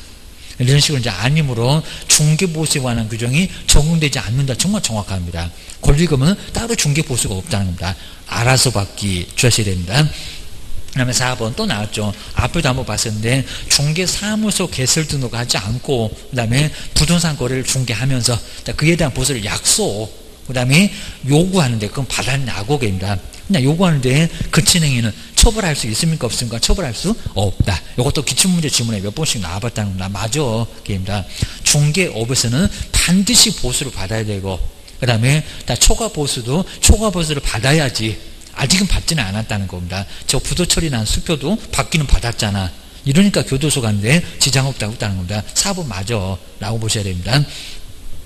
이런 식으로 이제 아님으로 중개보수에 관한 규정이 적용되지 않는다. 정말 정확합니다. 권리금은 따로 중개보수가 없다는 겁니다. 알아서 받기 주셔야 됩니다. 그 다음에 4번 또 나왔죠. 앞에도 한번 봤었는데, 중개사무소 개설 등록하지 않고 그 다음에 부동산 거래를 중개하면서 그에 대한 보수를 약속, 그 다음에 요구하는데 그건 받았냐고 입니다. 그냥 요구하는데 그 진행에는 처벌할 수 있습니까? 없습니까? 처벌할 수 없다. 이것도 기출문제 지문에 몇 번씩 나와봤다는 겁니다. 맞아. 입니다. 중개업에서는 반드시 보수를 받아야 되고, 그 다음에 초과 보수를 받아야지. 아직은 받지는 않았다는 겁니다. 저 부도 처리 난 수표도 받기는 받았잖아. 이러니까 교도소 가는데 지장 없다고 했다는 겁니다. 4번 맞아 라고 보셔야 됩니다.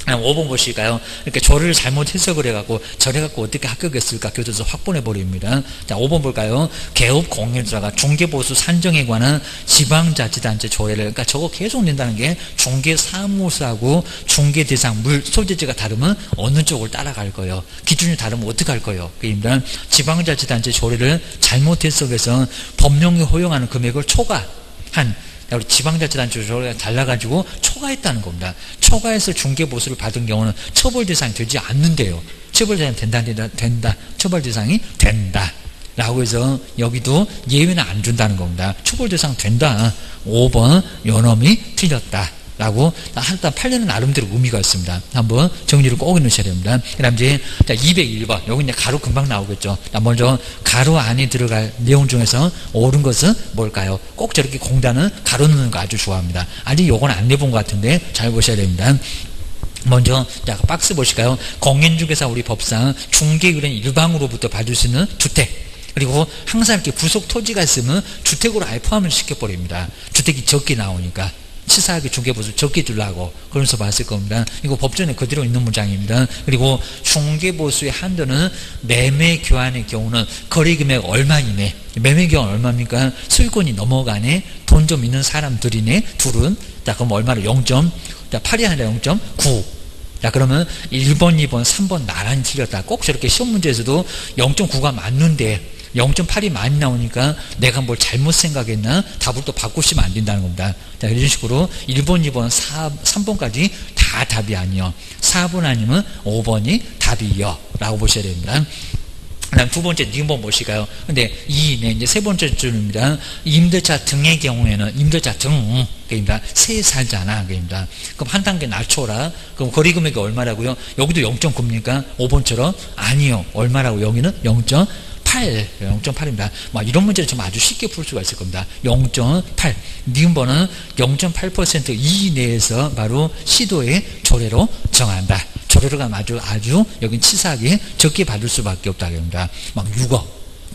5번 보실까요? 이렇게 조례를 잘못 해석을 해갖고 저래갖고 어떻게 합격했을까 교도소 확보해버립니다. 자, 5번 볼까요? 개업 공인주사가 중개보수 산정에 관한 지방자치단체 조례를, 그러니까 저거 계속 낸다는 게 중개사무소하고 중개대상 물 소재지가 다르면 어느 쪽을 따라갈 거예요. 기준이 다르면 어떻게 할 거예요? 그러니까 지방자치단체 조례를 잘못 해석해서 법령이 허용하는 금액을 초과한, 우리 지방자치단체 조례가 달라가지고 초과했다는 겁니다. 초과해서 중개보수를 받은 경우는 처벌 대상이 되지 않는데요. 처벌 대상이 된다. 처벌 대상이 된다. 라고 해서 여기도 예외는 안 준다는 겁니다. 처벌 대상 된다. 5번 요놈이 틀렸다. 라고 일단 판례는 나름대로 의미가 있습니다. 한번 정리를 꼭 해놓으셔야 됩니다. 그 다음 이제 201번 여기 이제 가로 금방 나오겠죠. 먼저 가로 안에 들어갈 내용 중에서 옳은 것은 뭘까요? 꼭 저렇게 공단은 가로 넣는 거 아주 좋아합니다. 아직 요건 안 내본 것 같은데 잘 보셔야 됩니다. 먼저 박스 보실까요? 공인중개사 우리 법상 중개의뢰인 일방으로부터 받을 수 있는 주택, 그리고 항상 이렇게 구속 토지가 있으면 주택으로 아예 포함을 시켜버립니다. 주택이 적게 나오니까 치사하게 중개보수 적게 주려고 그러면서 봤을 겁니다. 이거 법전에 그대로 있는 문장입니다. 그리고 중개보수의 한도는 매매 교환의 경우는 거래금액 얼마 이내, 매매 교환 얼마입니까? 소유권이 넘어가네, 돈 좀 있는 사람들이네, 둘은. 자, 그럼 얼마로? 8이 아니라 0.9. 자, 그러면 1번, 2번, 3번 나란히 틀렸다. 꼭 저렇게 시험 문제에서도 0.9가 맞는데 0.8이 많이 나오니까 내가 뭘 잘못 생각했나 답을 또 바꾸시면 안 된다는 겁니다. 자, 이런 식으로 1번, 2번, 3번까지 다 답이 아니요. 4번 아니면 5번이 답이요. 라고 보셔야 됩니다. 그 다음 두 번째 니은번 무엇일까요? 근데 이제 세 번째 줄입니다. 임대차 등의 경우에는 임대차 등 그입니다. 세 살잖아 그입니다. 그럼 한 단계 낮춰라. 그럼 거리 금액이 얼마라고요? 여기도 0.9입니까? 5번처럼 아니요. 얼마라고? 여기는 0.8입니다. 이런 문제를 좀 아주 쉽게 풀 수가 있을 겁니다. 0.8. 니은번은 0.8% 이내에서 바로 시도의 조례로 정한다. 조례가 아주 여긴 치사하게 적게 받을 수밖에 없다고 합니다. 6억,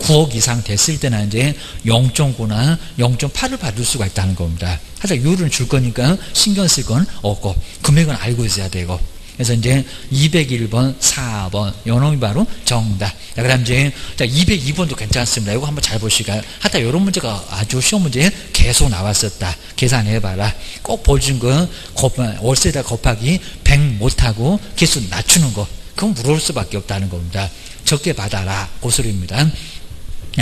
9억 이상 됐을 때는 이제 0.9나 0.8을 받을 수가 있다는 겁니다. 하여튼 이율은 줄 거니까 신경 쓸 건 없고 금액은 알고 있어야 되고. 그래서 이제 201번, 4번 요놈이 바로 정답. 그 다음 이제 202번도 괜찮습니다. 이거 한번 잘 보시고요. 하여튼 이런 문제가 아주 시험 문제에 계속 나왔었다. 계산해봐라. 꼭 보여준 거 월세다 곱하기 100 못하고 개수 낮추는 거. 그건 물어올 수밖에 없다는 겁니다. 적게 받아라. 그 소리입니다.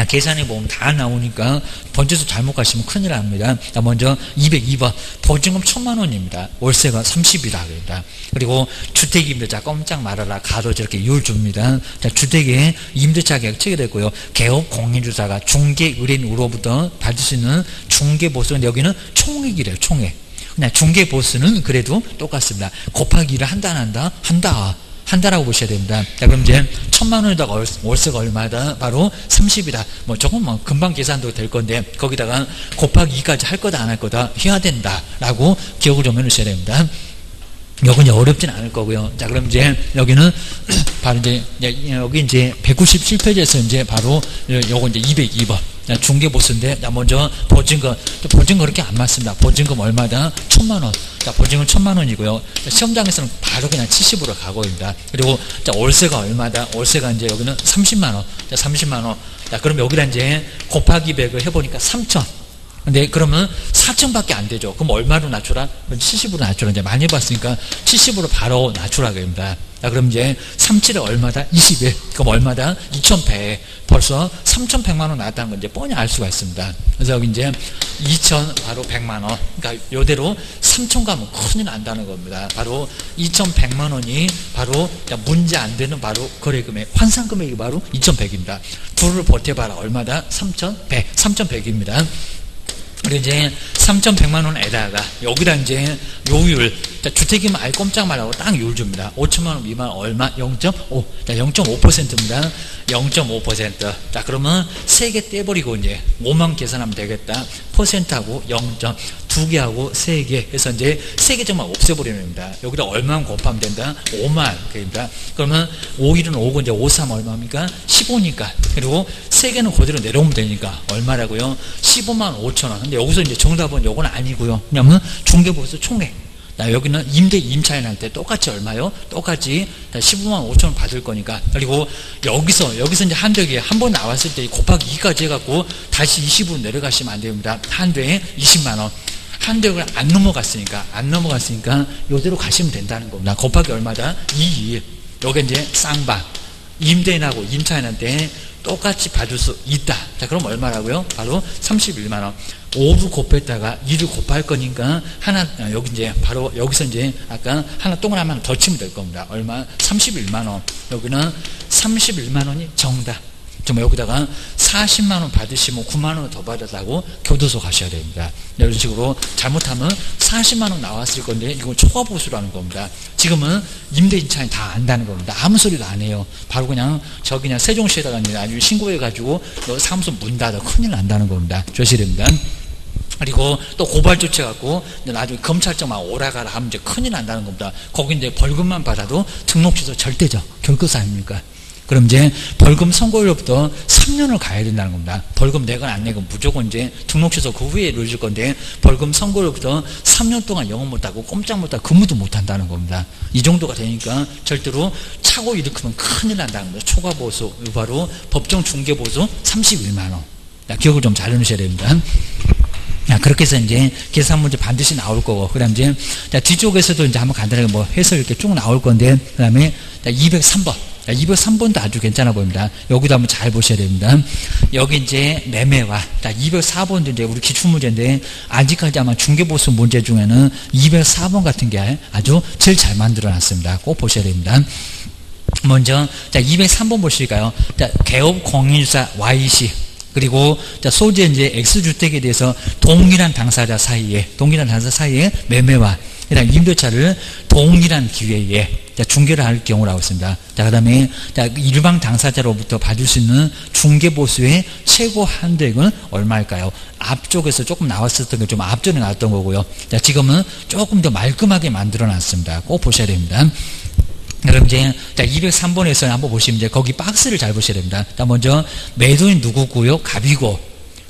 계산해보면 다 나오니까 번지수 잘못 가시면 큰일 납니다. 먼저 202번 보증금 1000만원입니다. 월세가 30이다. 그리고 주택임대차 꼼짝 말아라. 가로 저렇게 이율 줍니다. 자, 주택의 임대차 계약 체결됐고요. 개업 공인주사가 중개 의뢰인으로부터 받을 수 있는 중개보수는 여기는 총액이래요. 총액. 그냥 중개보수는 그래도 똑같습니다. 곱하기 1을 한다 안 한다? 한다라고 보셔야 됩니다. 자, 그럼 이제 1000만원에다가 월세가 얼마다? 바로 30이다. 조금 금방 계산도 될 건데, 거기다가 곱하기 2까지 할 거다, 안 할 거다? 해야 된다. 라고 기억을 좀 해놓으셔야 됩니다. 여기 이제 어렵진 않을 거고요. 자, 그럼 이제 여기는 바로 이제 여기 이제 197페이지에서 이제 바로 요거 이제 202번. 중개보수인데, 먼저 보증금 그렇게 안 맞습니다. 보증금 얼마다? 1000만원. 자, 보증금 1000만원이고요. 시험장에서는 바로 그냥 70으로 가고입니다. 그리고, 자, 월세가 얼마다? 월세가 이제 여기는 30만원. 자, 30만원. 자, 그럼 여기다 이제 곱하기 100을 해보니까 3000. 근데 그러면 4천밖에 안 되죠. 그럼 얼마로 낮추라? 70으로 낮추라. 이제 많이 봤으니까 70으로 바로 낮추라. 그럽니다. 자, 그럼 이제 37에 얼마다? 21. 그럼 얼마다? 2100. 벌써 3100만원 나왔다는 건 이제 뻔히 알 수가 있습니다. 그래서 여기 이제 2000 바로 100만원. 그러니까 요대로 3000 가면 큰일 난다는 겁니다. 바로 2100만원이 바로 문제 안 되는 바로 거래금액, 환산금액이 바로 2100입니다. 둘을 버텨봐라. 얼마다? 3100. 3100입니다. 그리고 이제 3100만원에다가 여기다 이제 요율, 주택이면 아예 꼼짝 말라고 딱 요율 줍니다. 5천만원 미만 얼마? 0.5. 자, 0.5%입니다. 0.5%. 자, 그러면 3개 떼버리고 이제 5만 계산하면 되겠다. 퍼센트하고 2개하고 3개 해서 이제 3개 정말 없애버리는 겁니다. 여기다 얼마만 곱하면 된다? 5만. 그입니다. 그러면 5일은 5고 이제 5, 3 얼마입니까? 15니까. 그리고 3개는 그대로 내려오면 되니까 얼마라고요? 15만 5천원. 근데 여기서 이제 정답은 요건 아니고요. 왜냐면 중개보수 총액. 여기는 임차인 할 때 똑같이 얼마요? 똑같이 15만 5천원 받을 거니까. 그리고 여기서 이제 한도에 한 번 나왔을 때 곱하기 2까지 해갖고 다시 20으로 내려가시면 안 됩니다. 한도에 20만원. 한도를 안 넘어갔으니까 요대로 가시면 된다는 겁니다. 곱하기 얼마다? 2. 여기 이제 쌍방. 임대인하고 임차인한테 똑같이 받을 수 있다. 자, 그럼 얼마라고요? 바로 31만원. 5를 곱했다가 2를 곱할 거니까 하나, 여기 이제 바로 여기서 이제 아까 하나 동그라미 하나 더 치면 될 겁니다. 얼마? 31만원. 여기는 31만원이 정답. 좀 여기다가 40만원 받으시면 9만원 더 받았다고 교도소 가셔야 됩니다. 이런 식으로 잘못하면 40만원 나왔을 건데 이건 초과보수라는 겁니다. 지금은 임대인차인 다 안다는 겁니다. 아무 소리도 안 해요. 바로 그냥 그냥 세종시에다가 나중에 신고해가지고 너 사무소 문 닫아 큰일 난다는 겁니다. 조심해야 됩니다. 그리고 또 고발 조치해갖고 나중에 검찰청 막 오라가라 하면 이제 큰일 난다는 겁니다. 거기 이제 벌금만 받아도 등록 취소 절대죠. 결과사 아닙니까? 그럼 이제 벌금 선고일로부터 3년을 가야 된다는 겁니다. 벌금 내건 안 내건 무조건 이제 등록 취소 그 후에 이루어질 건데 벌금 선고일로부터 3년 동안 영업 못하고 꼼짝 못하고 근무도 못한다는 겁니다. 이 정도가 되니까 절대로 차고 일으키면 큰일 난다는 겁니다. 초과보수 바로 법정 중개보수 31만원. 기억을 좀 잘 해놓으셔야 됩니다. 그렇게 해서 이제 계산 문제 반드시 나올 거고, 그 다음 이제 뒤쪽에서도 이제 한번 간단하게 해서 이렇게 쭉 나올 건데, 그 다음에 203번. 자, 203번도 아주 괜찮아 보입니다. 여기도 한번 잘 보셔야 됩니다. 여기 이제 매매와, 자, 204번도 이제 우리 기출문제인데, 아직까지 아마 중개보수 문제 중에는 204번 같은 게 아주 제일 잘 만들어 놨습니다. 꼭 보셔야 됩니다. 먼저, 자, 203번 보실까요? 자, 개업 공인사 Y씨. 그리고, 자, 소재 이제 X주택에 대해서 동일한 당사자 사이에 매매와, 그 다음 임대차를 동일한 기회에, 자, 중개를 할 경우라고 했습니다. 자, 그 다음에, 자, 일방 당사자로부터 받을 수 있는 중개보수의 최고 한도액은 얼마일까요? 앞쪽에서 조금 나왔었던 게 좀 앞전에 나왔던 거고요. 자, 지금은 조금 더 말끔하게 만들어 놨습니다. 꼭 보셔야 됩니다. 그럼 이제, 자, 203번에서 한번 보시면 이제 거기 박스를 잘 보셔야 됩니다. 자, 먼저, 매도인 누구고요? 갑이고,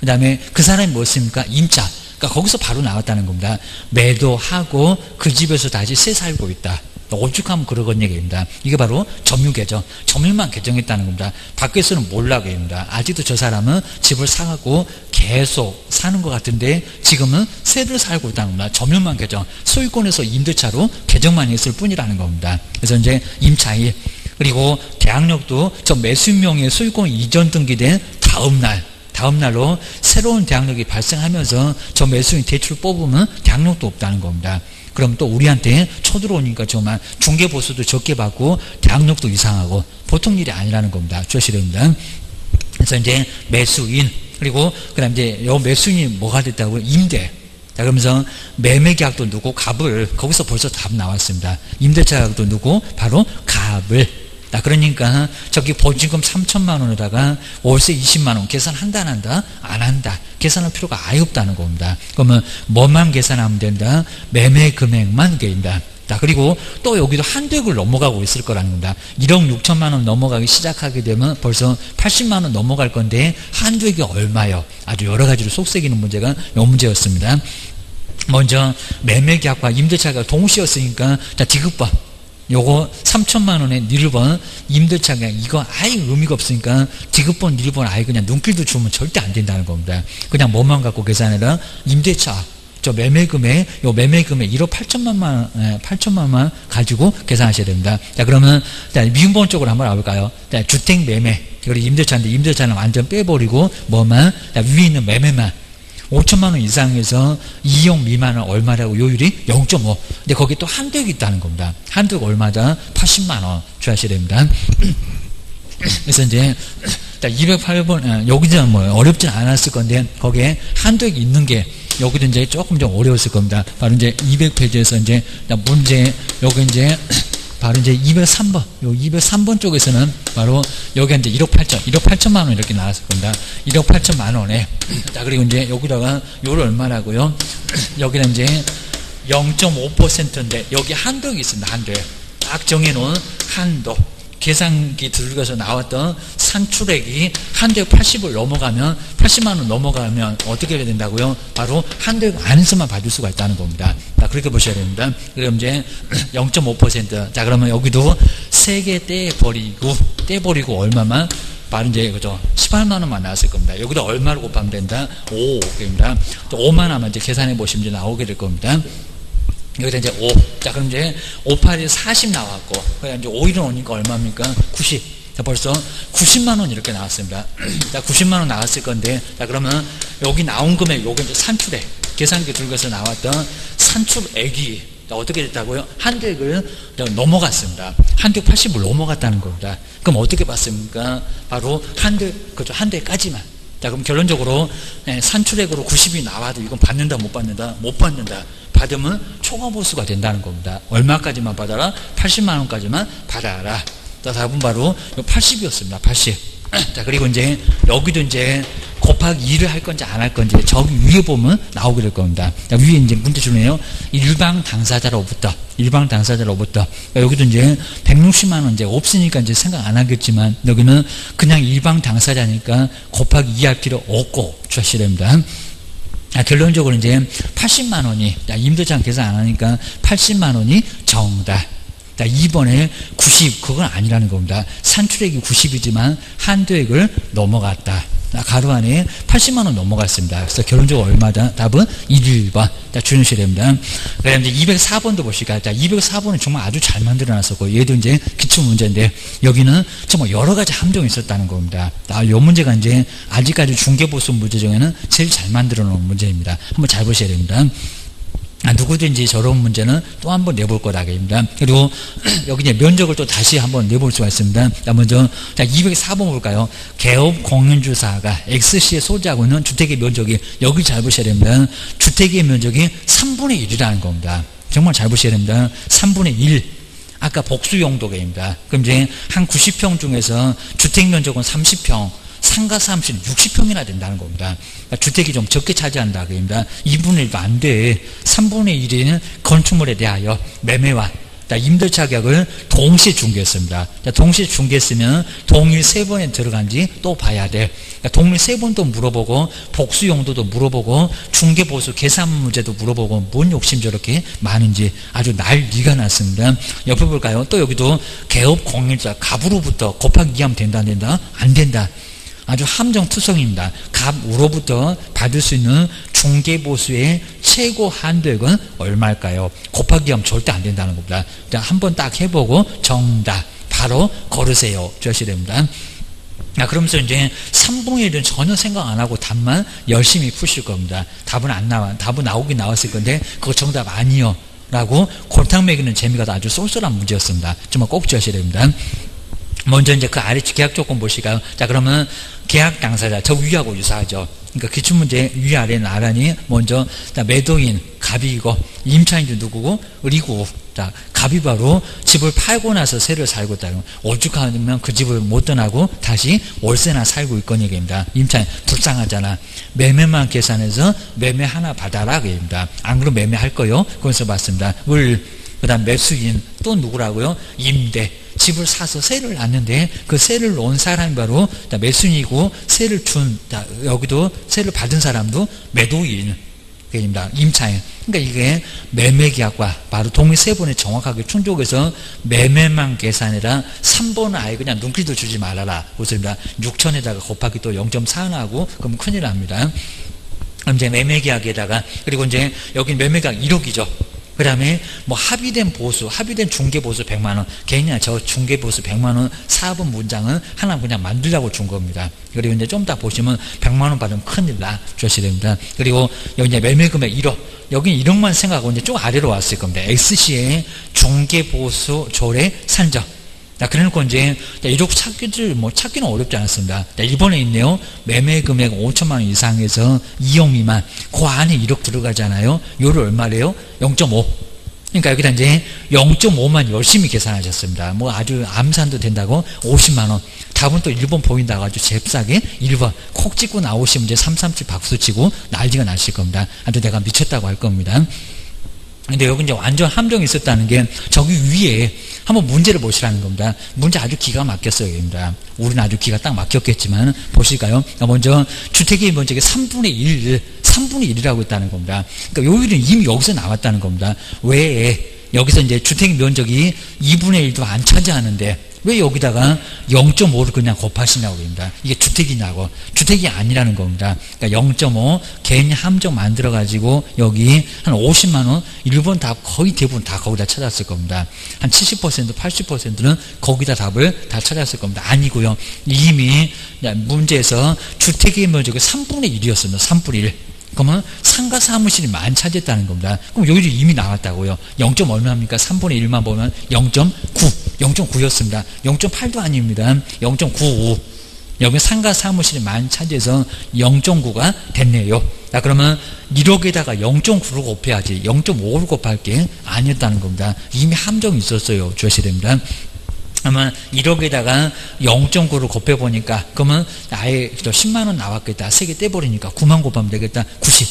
그 다음에 그 사람이 뭐였습니까? 임차. 그러니까 거기서 바로 나왔다는 겁니다. 매도하고 그 집에서 다시 새 살고 있다. 오죽하면 그러건 얘기입니다. 이게 바로 점유계정. 점유만 개정했다는 겁니다. 밖에서는 몰라고 합니다. 아직도 저 사람은 집을 사갖고 계속 사는 것 같은데 지금은 새를 살고 있다는 겁니다. 점유만 개정. 소유권에서 임대차로 개정만 했을 뿐이라는 겁니다. 그래서 이제 임차인. 그리고 대항력도 저 매수인명의 소유권 이전 등기된 다음날로 새로운 대항력이 발생하면서 저 매수인 대출 뽑으면 대항력도 없다는 겁니다. 그럼 또 우리한테 쳐들어오니까 정말 중개보수도 적게 받고 대항력도 이상하고 보통 일이 아니라는 겁니다. 주셔야 됩니다. 그래서 이제 매수인, 그리고 그 다음 이제 요 매수인이 뭐가 됐다고요? 임대. 자, 그러면서 매매계약도 누구? 갑을. 거기서 벌써 답 나왔습니다. 임대차계약도 누구? 바로 갑을. 자, 그러니까 저기 보증금 3천만 원에다가 월세 20만 원 계산한다 안 한다? 안 한다. 계산할 필요가 아예 없다는 겁니다. 그러면 뭐만 계산하면 된다? 매매 금액만 계인다. 자, 그리고 또 여기도 한도액을 넘어가고 있을 거라는 겁니다. 1억 6천만 원 넘어가기 시작하게 되면 벌써 80만 원 넘어갈 건데 한도액이 얼마요? 아주 여러 가지로 속색이는 문제가 이 문제였습니다. 먼저 매매계약과 임대차가 동시였으니까 자, 지급법. 요거 3천만 원에 1번 임대차가 이거 아예 의미가 없으니까 지급번 1번 아예 그냥 눈길도 주면 절대 안 된다는 겁니다. 그냥 뭐만 갖고 계산해라? 임대차 저 매매금액, 요 매매금액 1억 8천만만 가지고 계산하셔야 됩니다. 자, 그러면 자, 미분본 쪽으로 한번 와볼까요? 자, 주택 매매 그리고 임대차인데 임대차는 완전 빼버리고 뭐만? 자, 위에 있는 매매만 5천만 원 이상에서 2억 미만은 얼마라고? 요율이 0.5. 근데 거기 또 한도액이 있다는 겁니다. 한도액 얼마다? 80만 원 주셔야 됩니다. 그래서 이제 208번 여기는 뭐 어렵진 않았을 건데 거기에 한도액이 있는 게 여기도 이제 조금 좀 어려웠을 겁니다. 바로 이제 200페이지에서 이제 문제 여기 이제 바로 이제 203번, 요 203번 쪽에서는 바로 여기 이제 1억 8천만 원 이렇게 나왔을 겁니다. 1억 8천만 원에. 자, 그리고 이제 여기다가 요를 얼마라고요? 여기는 이제 0.5%인데 여기 한도가 있습니다. 한도에. 딱 정해놓은 한도. 계산기 들어가서 나왔던 산출액이 한도액 80을 넘어가면 80만 원 넘어가면 어떻게 해야 된다고요? 바로 한도액 안에서만 받을 수가 있다는 겁니다. 자, 그렇게 보셔야 됩니다. 그럼 이제 0.5%. 자, 그러면 여기도 3개 떼버리고 얼마만? 바로 이제 그죠? 18만 원만 나왔을 겁니다. 여기다 얼마를 곱하면 된다? 5입니다. 또 5만 하면 이제 계산해 보시면 이제 나오게 될 겁니다. 여기다 이제 5. 자, 그럼 이제 5, 8이 40 나왔고, 그냥 이제 5, 1은 오니까 얼마입니까? 90. 자, 벌써 90만 원 이렇게 나왔습니다. 자, 90만 원 나왔을 건데, 자, 그러면 여기 나온 금액, 요게 이제 산출액. 계산기 들고서 나왔던 산출액이 어떻게 됐다고요? 한도액을 넘어갔습니다. 한도액 80을 넘어갔다는 겁니다. 그럼 어떻게 봤습니까? 바로 그죠? 한도액까지만. 자, 그럼 결론적으로 산출액으로 90이 나와도 이건 받는다, 못 받는다? 못 받는다. 받으면 초과보수가 된다는 겁니다. 얼마까지만 받아라? 80만 원까지만 받아라. 자, 답은 바로 80이었습니다. 80. 자, 그리고 이제 여기도 이제 곱하기 2를 할 건지 안 할 건지 저기 위에 보면 나오게 될 겁니다. 자, 위에 이제 문제 주네요. 일방 당사자로부터. 여기도 이제 160만 원 이제 없으니까 이제 생각 안 하겠지만 여기는 그냥 일방 당사자니까 곱하기 2 할 필요 없고 주셔야 됩니다. 자, 결론적으로 이제 80만 원이, 임대차 계산 안 하니까 80만 원이 정답. 자, 2번에 90, 그건 아니라는 겁니다. 산출액이 90이지만 한도액을 넘어갔다. 가로 안에 80만 원 넘어갔습니다. 그래서 결론적으로 얼마다? 답은 1번. 자, 주시면 됩니다. 그다음에 이제 204번도 보시까. 자, 204번은 정말 아주 잘 만들어놨었고, 얘도 이제 기출 문제인데, 여기는 정말 여러 가지 함정이 있었다는 겁니다. 요 문제가 이제 아직까지 중개보수 문제 중에는 제일 잘 만들어 놓은 문제입니다. 한번 잘 보셔야 됩니다. 누구든지 저런 문제는 또 한 번 내볼 거다입니다. 그리고 여기 이제 면적을 또 다시 한번 내볼 수가 있습니다. 자, 먼저 204번 볼까요? 개업 공인주사가 X시에 소지하고 있는 주택의 면적이, 여기 잘 보셔야 됩니다. 주택의 면적이 3분의 1이라는 겁니다. 정말 잘 보셔야 됩니다. 3분의 1. 아까 복수 용도계입니다. 그럼 이제 한 90평 중에서 주택 면적은 30평, 상가 사무실은 60평이나 된다는 겁니다. 그러니까 주택이 좀 적게 차지한다 그럽니다. 2분의 1도 안 돼. 3분의 1은 건축물에 대하여 매매와 임대차 계약을 동시에 중개했습니다. 동시에 중개했으면 동일 3번에 들어간지 또 봐야 돼. 동일 3번도 물어보고 복수 용도도 물어보고 중개보수 계산 문제도 물어보고 뭔 욕심 저렇게 많은지 아주 난리가 났습니다. 옆에 볼까요? 또 여기도 개업 공인자 갑으로부터 곱하기 2하면 된다 안 된다? 안 된다. 아주 함정투성입니다. 갑으로부터 받을 수 있는 중개보수의 최고 한도액은 얼마일까요? 곱하기 하면 절대 안 된다는 겁니다. 자, 한번 딱 해보고 정답 바로 걸으세요. 주셔야 됩니다. 그러면서 이제 3분의 1은 전혀 생각 안 하고 답만 열심히 푸실 겁니다. 답은 안 나와. 답은 나오긴 나왔을 건데 그거 정답 아니요 라고 골탕 먹이는 재미가 아주 쏠쏠한 문제였습니다. 정말 꼭 주셔야 됩니다. 먼저 이제 그 아래 계약 조건 보시까요? 자, 그러면 계약 당사자, 저 위하고 유사하죠. 그러니까 기출문제 위아래 나란히 먼저 매도인 갑이고 임차인도 누구고 의리고. 자, 갑이 바로 집을 팔고 나서 새를 살고 있다. 오죽하면 그 집을 못 떠나고 다시 월세나 살고 있건 얘기입니다. 임차인 불쌍하잖아. 매매만 계산해서 매매 하나 받아라 그입니다. 안 그러면 매매할 거요. 거기서 봤습니다. 그 다음 매수인 또 누구라고요? 임대. 집을 사서 세를 놨는데 그 세를 놓은 사람이 바로 매수인이고 세를 준, 여기도 세를 받은 사람도 매도인. 입니다. 임차인. 그러니까 이게 매매계약과 바로 동의 3번에 정확하게 충족해서 매매만 계산해라. 3번은 아예 그냥 눈길도 주지 말아라. 그렇습니다. 6천에다가 곱하기 또 0.4 하고 그럼 큰일 납니다. 그럼 이제 매매계약에다가 그리고 이제 여기 매매계약 1억이죠. 그 다음에 뭐 합의된 보수, 합의된 중개보수 100만원. 개인이나 저 중개보수 100만원 4번 문장은 하나 그냥 만들려고 준 겁니다. 그리고 이제 좀 더 보시면 100만원 받으면 큰일 나. 주셔야 됩니다. 그리고 여기 이제 매매금액 1억. 여기 1억만 생각하고 이제 좀 아래로 왔을 겁니다. X시의 중개보수 조례 산정. 그래놓고 이제 1억 찾기는 어렵지 않았습니다. 1번에 있네요. 매매 금액 5천만원 이상에서 2억 미만. 그 안에 1억 들어가잖아요. 요를 얼마래요? 0.5. 그러니까 여기다 이제 0.5만 열심히 계산하셨습니다. 뭐 아주 암산도 된다고 50만원. 답은 또 1번 보인다고 아주 잽싸게 1번 콕 찍고 나오시면 이제 337 박수치고 난리가 나실 겁니다. 아주 내가 미쳤다고 할 겁니다. 근데 여기 이제 완전 함정이 있었다는 게 저기 위에 한번 문제를 보시라는 겁니다. 문제 아주 기가 막혔어요. 여기입니다. 우리는 아주 기가 딱 막혔겠지만 보실까요? 먼저 주택의 면적이 3분의 1이라고 했다는 겁니다. 그러니까 요일은 이미 여기서 나왔다는 겁니다. 왜 여기서 이제 주택 면적이 2분의 1도 안 차지하는데 왜 여기다가 0.5를 그냥 곱하시냐고 그럽니다. 이게 주택이냐고. 주택이 아니라는 겁니다. 그러니까 0.5 괜히 함정 만들어가지고 여기 한 50만원 1번 답 거의 대부분 다 거기다 찾았을 겁니다. 한 70% 80%는 거기다 답을 다 찾았을 겁니다. 아니고요. 이미 문제에서 주택의 면적이 3분의 1이었습니다. 3분의 1. 그러면 상가 사무실이 만 차지했다는 겁니다. 그럼 여기도 이미 나왔다고요. 0. 얼마입니까? 3분의 1만 보면 0.9. 0.9였습니다. 0.8도 아닙니다. 0.95. 여기 상가 사무실이 만 차지해서 0.9가 됐네요. 자, 그러면 1억에다가 0.9를 곱해야지 0.5를 곱할 게 아니었다는 겁니다. 이미 함정이 있었어요. 주셔야 됩니다. 그러면 1억에다가 0.9를 곱해보니까 그러면 아예 10만원 나왔겠다. 3개 떼버리니까 9만 곱하면 되겠다. 90.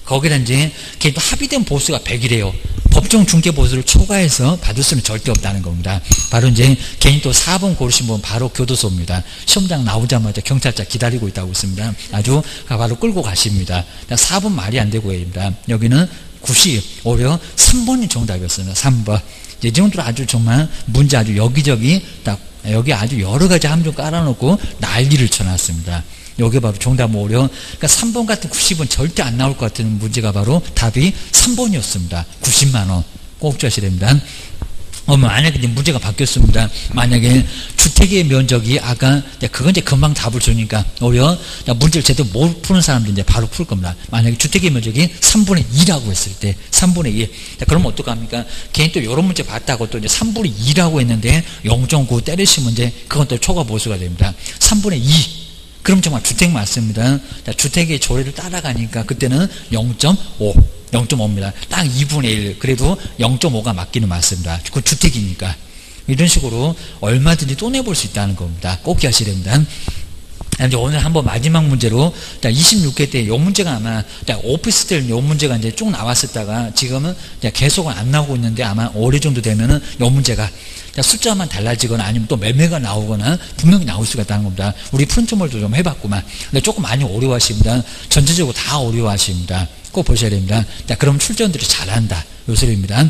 거기다 이제 걔도 합의된 보수가 100이래요. 법정 중개 보수를 초과해서 받을 수는 절대 없다는 겁니다. 바로 이제 괜히 또 4번 고르신 분 바로 교도소입니다. 시험장 나오자마자 경찰차 기다리고 있다고 있습니다. 아주 바로 끌고 가십니다. 4번 말이 안 되고 입니다. 여기는 90. 오히려 3번이 정답이었습니다. 3번. 이 정도로 아주 정말 문제 아주 여기저기 딱 여기 아주 여러 가지 함정 깔아놓고 난리를 쳐놨습니다. 여기 바로 정답 오류. 그러니까 3번 같은 90은 절대 안 나올 것 같은 문제가 바로 답이 3번이었습니다. 90만 원. 꼭 주셔야 됩니다. 만약에 이제 문제가 바뀌었습니다. 만약에 주택의 면적이 아까 그건 이제 금방 답을 주니까 오히려 문제를 제대로 못 푸는 사람들이 이제 바로 풀 겁니다. 만약에 주택의 면적이 3분의 2라고 했을 때 3분의 2. 그러면 어떡합니까? 걔는 또 이런 문제 봤다고 또 이제 3분의 2라고 했는데 0.9 때리시면 이제 그건 또 초과 보수가 됩니다. 3분의 2. 그럼 정말 주택 맞습니다. 주택의 조례를 따라가니까 그때는 0.5. 0.5입니다. 딱 2분의 1. 그래도 0.5가 맞기는 맞습니다. 그 주택이니까. 이런 식으로 얼마든지 또 내볼 수 있다는 겁니다. 꼭 기하셔야 됩니다. 이제 오늘 한번 마지막 문제로 26회 때 이 문제가 아마 오피스텔 이 문제가 이제 쭉 나왔었다가 지금은 계속은 안 나오고 있는데 아마 올해 정도 되면은 이 문제가 숫자만 달라지거나 아니면 또 매매가 나오거나 분명히 나올 수가 있다는 겁니다. 우리 푸른트몰도 좀 해봤구만. 근데 조금 많이 어려워하십니다. 전체적으로 다 어려워하십니다. 꼭 보셔야 됩니다. 그럼 출전들이 잘한다. 요 소리입니다.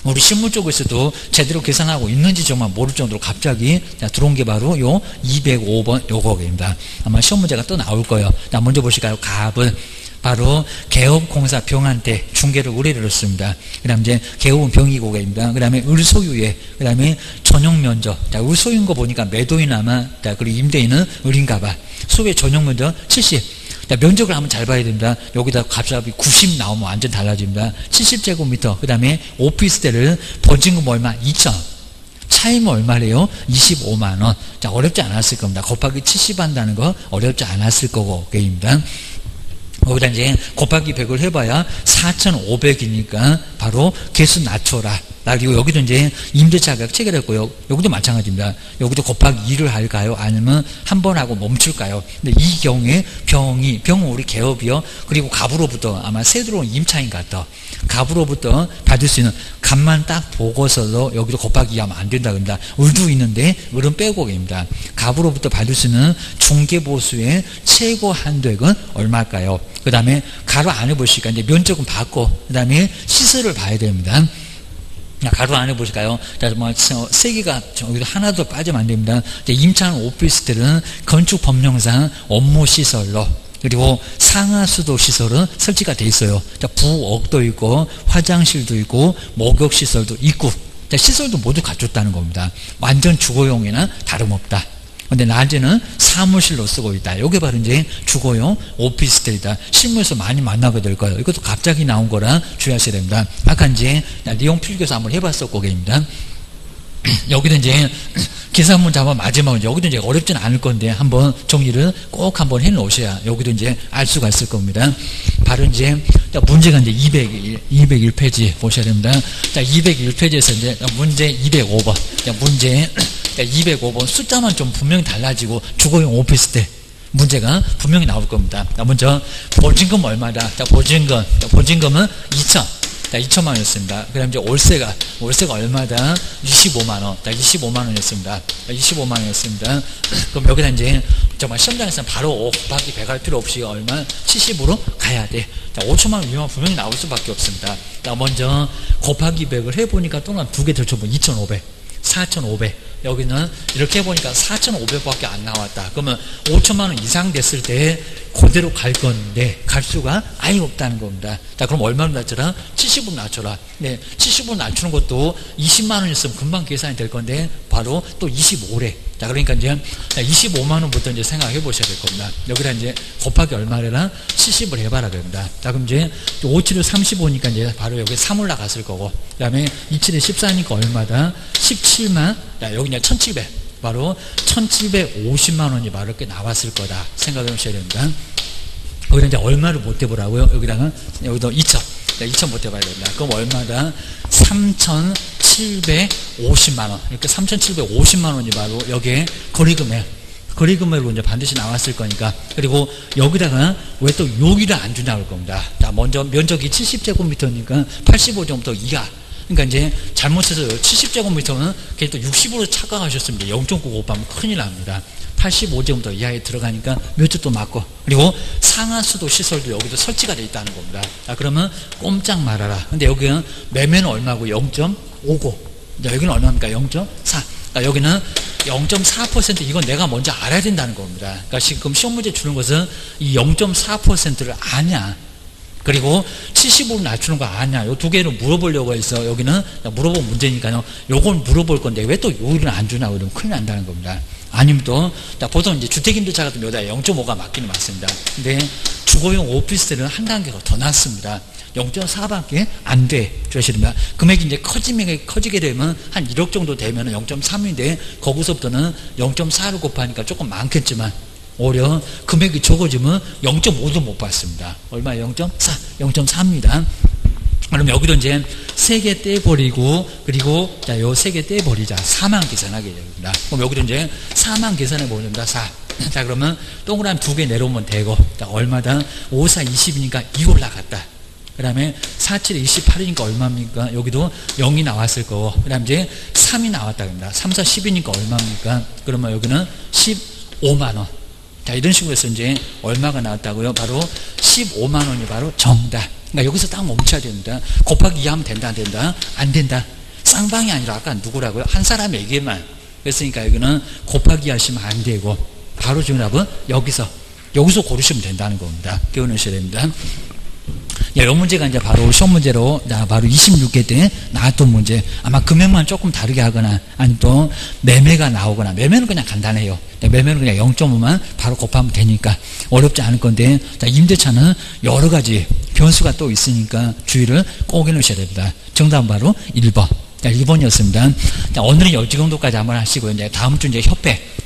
우리 실무 쪽에서도 제대로 계산하고 있는지 정말 모를 정도로 갑자기 들어온 게 바로 요 205번 요거입니다. 아마 시험 문제가 또 나올 거예요. 먼저 보실까요? 갑은 바로 개업공사 병한테 중개를 의뢰를 했습니다. 그 다음 이제 개업은 병이고입니다. 그 다음에 을소유에, 그 다음에 전용면적. 을소유인 거 보니까 매도인 아마, 그리고 임대인은 을인가봐. 소유의 전용면적 70. 면적을 한번 잘 봐야 됩니다. 여기다 값이 90 나오면 완전 달라집니다. 70제곱미터. 그 다음에 오피스텔을 보증금 얼마? 2천. 차이면 얼마래요? 25만원. 자, 어렵지 않았을 겁니다. 곱하기 70 한다는 거 어렵지 않았을 거고, 게임입니다. 거기다 이제 곱하기 100을 해봐야 4,500이니까 바로 개수 낮춰라. 그리고 여기도 이제 임대차 가격 체결했고요. 여기도 마찬가지입니다. 여기도 곱하기 2를 할까요? 아니면 한 번 하고 멈출까요? 근데 이 경우에 병은 우리 개업이요. 그리고 갑으로부터 아마 새 들어온 임차인 같다. 갑으로부터 받을 수 있는 갑만 딱 보고서도 여기도 곱하기 2 하면 안 된다 그럽니다. 을도 있는데 을은 빼고 계십니다. 갑으로부터 받을 수 있는 중개보수의 최고 한도액은 얼마일까요? 그 다음에 가로 안 해보시니까 이제 면적은 받고 그 다음에 시설을 봐야 됩니다. 가로 안 해보실까요? 자, 뭐, 세 개가, 여기도 하나도 빠지면 안 됩니다. 임차한 오피스텔은 건축법령상 업무시설로, 그리고 상하수도 시설은 설치가 돼 있어요. 자, 부엌도 있고, 화장실도 있고, 목욕시설도 있고, 자, 시설도 모두 갖췄다는 겁니다. 완전 주거용이나 다름없다. 근데 낮에는 사무실로 쓰고 있다. 이게 바로 이제 주거용 오피스텔이다. 실무에서 많이 만나게 될 거예요. 이것도 갑자기 나온 거라 주의하셔야 됩니다. 아까 이제 내용 필기에서 한번 해봤었고, 게임입니다. 여기도 이제 계산 문제 한번 마지막으로 여기도 이제 어렵지는 않을 건데 한번 정리를 꼭 한번 해 놓으셔야 여기도 이제 알 수가 있을 겁니다. 바로 이제 문제가 이제 201페이지 보셔야 됩니다. 자, 201페이지에서 이제 문제 205번. 문제 205번 숫자만 좀 분명히 달라지고 주거용 오피스텔 문제가 분명히 나올 겁니다. 먼저 보증금 얼마다? 자, 보증금은 2천. 자, 2천만 원이었습니다. 그 다음 이제 월세가 얼마다? 25만원. 자, 25만원이었습니다. 25만원이었습니다. 그럼 여기다 이제 정말 시험장에서는 바로 곱하기 100 할 필요 없이 얼마? 70으로 가야 돼. 자, 5천만원 위만 분명히 나올 수밖에 없습니다. 자, 먼저 곱하기 100을 해보니까 또한 두 개 더 쳐보면 2,500. 4,500. 여기는 이렇게 해보니까 4,500밖에 안 나왔다. 그러면 5천만원 이상 됐을 때 그대로 갈 건데 갈 수가 아예 없다는 겁니다. 자, 그럼 얼마로 낮춰라? 70으로 낮춰라. 네, 70으로 낮추는 것도 20만원이었으면 금방 계산이 될 건데 바로 또 25래. 자, 그러니까 이제 25만원부터 이제 생각해 보셔야 될 겁니다. 여기다 이제 곱하기 얼마래라? 70을 해봐라 그럽니다. 자, 그럼 이제 5, 7에 35니까 이제 바로 여기 3 올라갔을 거고, 그 다음에 2, 7에 14니까 얼마다? 17만, 자, 여기 이제 1700. 바로 1750만원이 바로 이렇게 나왔을 거다. 생각해 보셔야 됩니다. 여기다 이제 얼마를 못 대보라고요? 여기다가, 여기도 2천. 자, 2천 못 대봐야 됩니다. 그럼 얼마다? 3,750만원. 이렇게 3,750만원이 바로 여기에 거리금액으로 이제 반드시 나왔을 거니까. 그리고 여기다가 왜 또 여기를 안 주냐 할 겁니다. 자, 먼저 면적이 70제곱미터니까 85제곱미터 이하. 그러니까 이제 잘못해서 70제곱미터는 그게 또 60으로 착각하셨습니다. 0.9 곱하면 큰일 납니다. 85제곱미터 이하에 들어가니까 면적도 맞고, 그리고 상하수도 시설도 여기도 설치가 되어 있다는 겁니다. 자, 그러면 꼼짝 말아라. 근데 여기는 매매는 얼마고? 0.59. 여기는 얼마입니까? 0.4. 그러니까 여기는 0.4% 이건 내가 먼저 알아야 된다는 겁니다. 그러니까 지금 시험 문제 주는 것은 이 0.4%를 아냐. 그리고 70으로 낮추는 거 아냐. 이 두 개를 물어보려고 해서 여기는 물어본 문제니까요. 요걸 물어볼 건데 왜 또 요일은 안 주나 그러면 큰일 난다는 겁니다. 아니면 또 보통 이제 주택임대차 같은 경우에 0.5가 맞기는 맞습니다. 근데 주거용 오피스텔은 한 단계가 더 낮습니다. 0.4밖에 안 돼. 주시면 금액이 이제 커지게 되면 한 1억 정도 되면 0.3인데 거기서부터는 0.4를 곱하니까 조금 많겠지만 오히려 금액이 적어지면 0.5도 못 받습니다. 얼마예요? 0.4, 0.4입니다. 그럼 여기도 이제 3개 떼버리고, 그리고, 자, 요 3개 떼버리자. 4만 계산하게 됩니다. 그럼 여기도 이제 4만 계산해 보냅니다. 4. 자, 그러면 동그라미 2개 내려오면 되고, 자, 얼마다? 5, 4, 20이니까 2 올라갔다. 그 다음에 4, 7, 28이니까 얼마입니까? 여기도 0이 나왔을 거고, 그 다음에 이제 3이 나왔다. 그럽니다. 3, 4, 10이니까 얼마입니까? 그러면 여기는 15만원. 자, 이런 식으로 해서 이제 얼마가 나왔다고요? 바로 15만원이 바로 정답. 그러니까 여기서 딱 멈춰야 됩니다. 곱하기 2 하면 된다, 안 된다? 안 된다. 쌍방이 아니라 아까 누구라고요? 한 사람에게만. 그랬으니까 여기는 곱하기 하시면 안 되고, 바로 정답은 여기서 고르시면 된다는 겁니다. 기억하셔야 됩니다. 이 문제가 이제 바로 시험 문제로, 바로 26개 때 나왔던 문제. 아마 금액만 조금 다르게 하거나, 아니면 또 매매가 나오거나, 매매는 그냥 간단해요. 매매는 그냥 0.5만 바로 곱하면 되니까 어렵지 않을 건데, 자, 임대차는 여러 가지 변수가 또 있으니까 주의를 꼭 해놓으셔야 됩니다. 정답은 바로 1번. 자, 1번이었습니다. 자, 오늘은 이 정도까지 한번 하시고요. 이제 다음 주 이제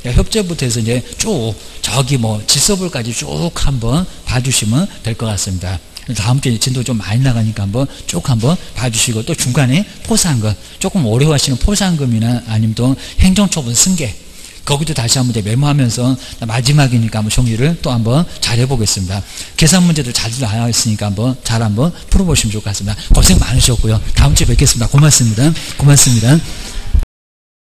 협재부터 해서 이제 쭉 저기 지서불까지 쭉 한번 봐주시면 될 것 같습니다. 다음 주에 진도 좀 많이 나가니까 쭉 한번 봐주시고, 또 중간에 포상금, 조금 어려워하시는 포상금이나 아니면 또 행정처분 승계, 거기도 다시 한번 이제 메모하면서 마지막이니까 한번 정리를 또 한번 잘 해보겠습니다. 계산 문제도 잘 나와 있으니까 잘 한번 풀어보시면 좋을 것 같습니다. 고생 많으셨고요. 다음 주에 뵙겠습니다. 고맙습니다. 고맙습니다.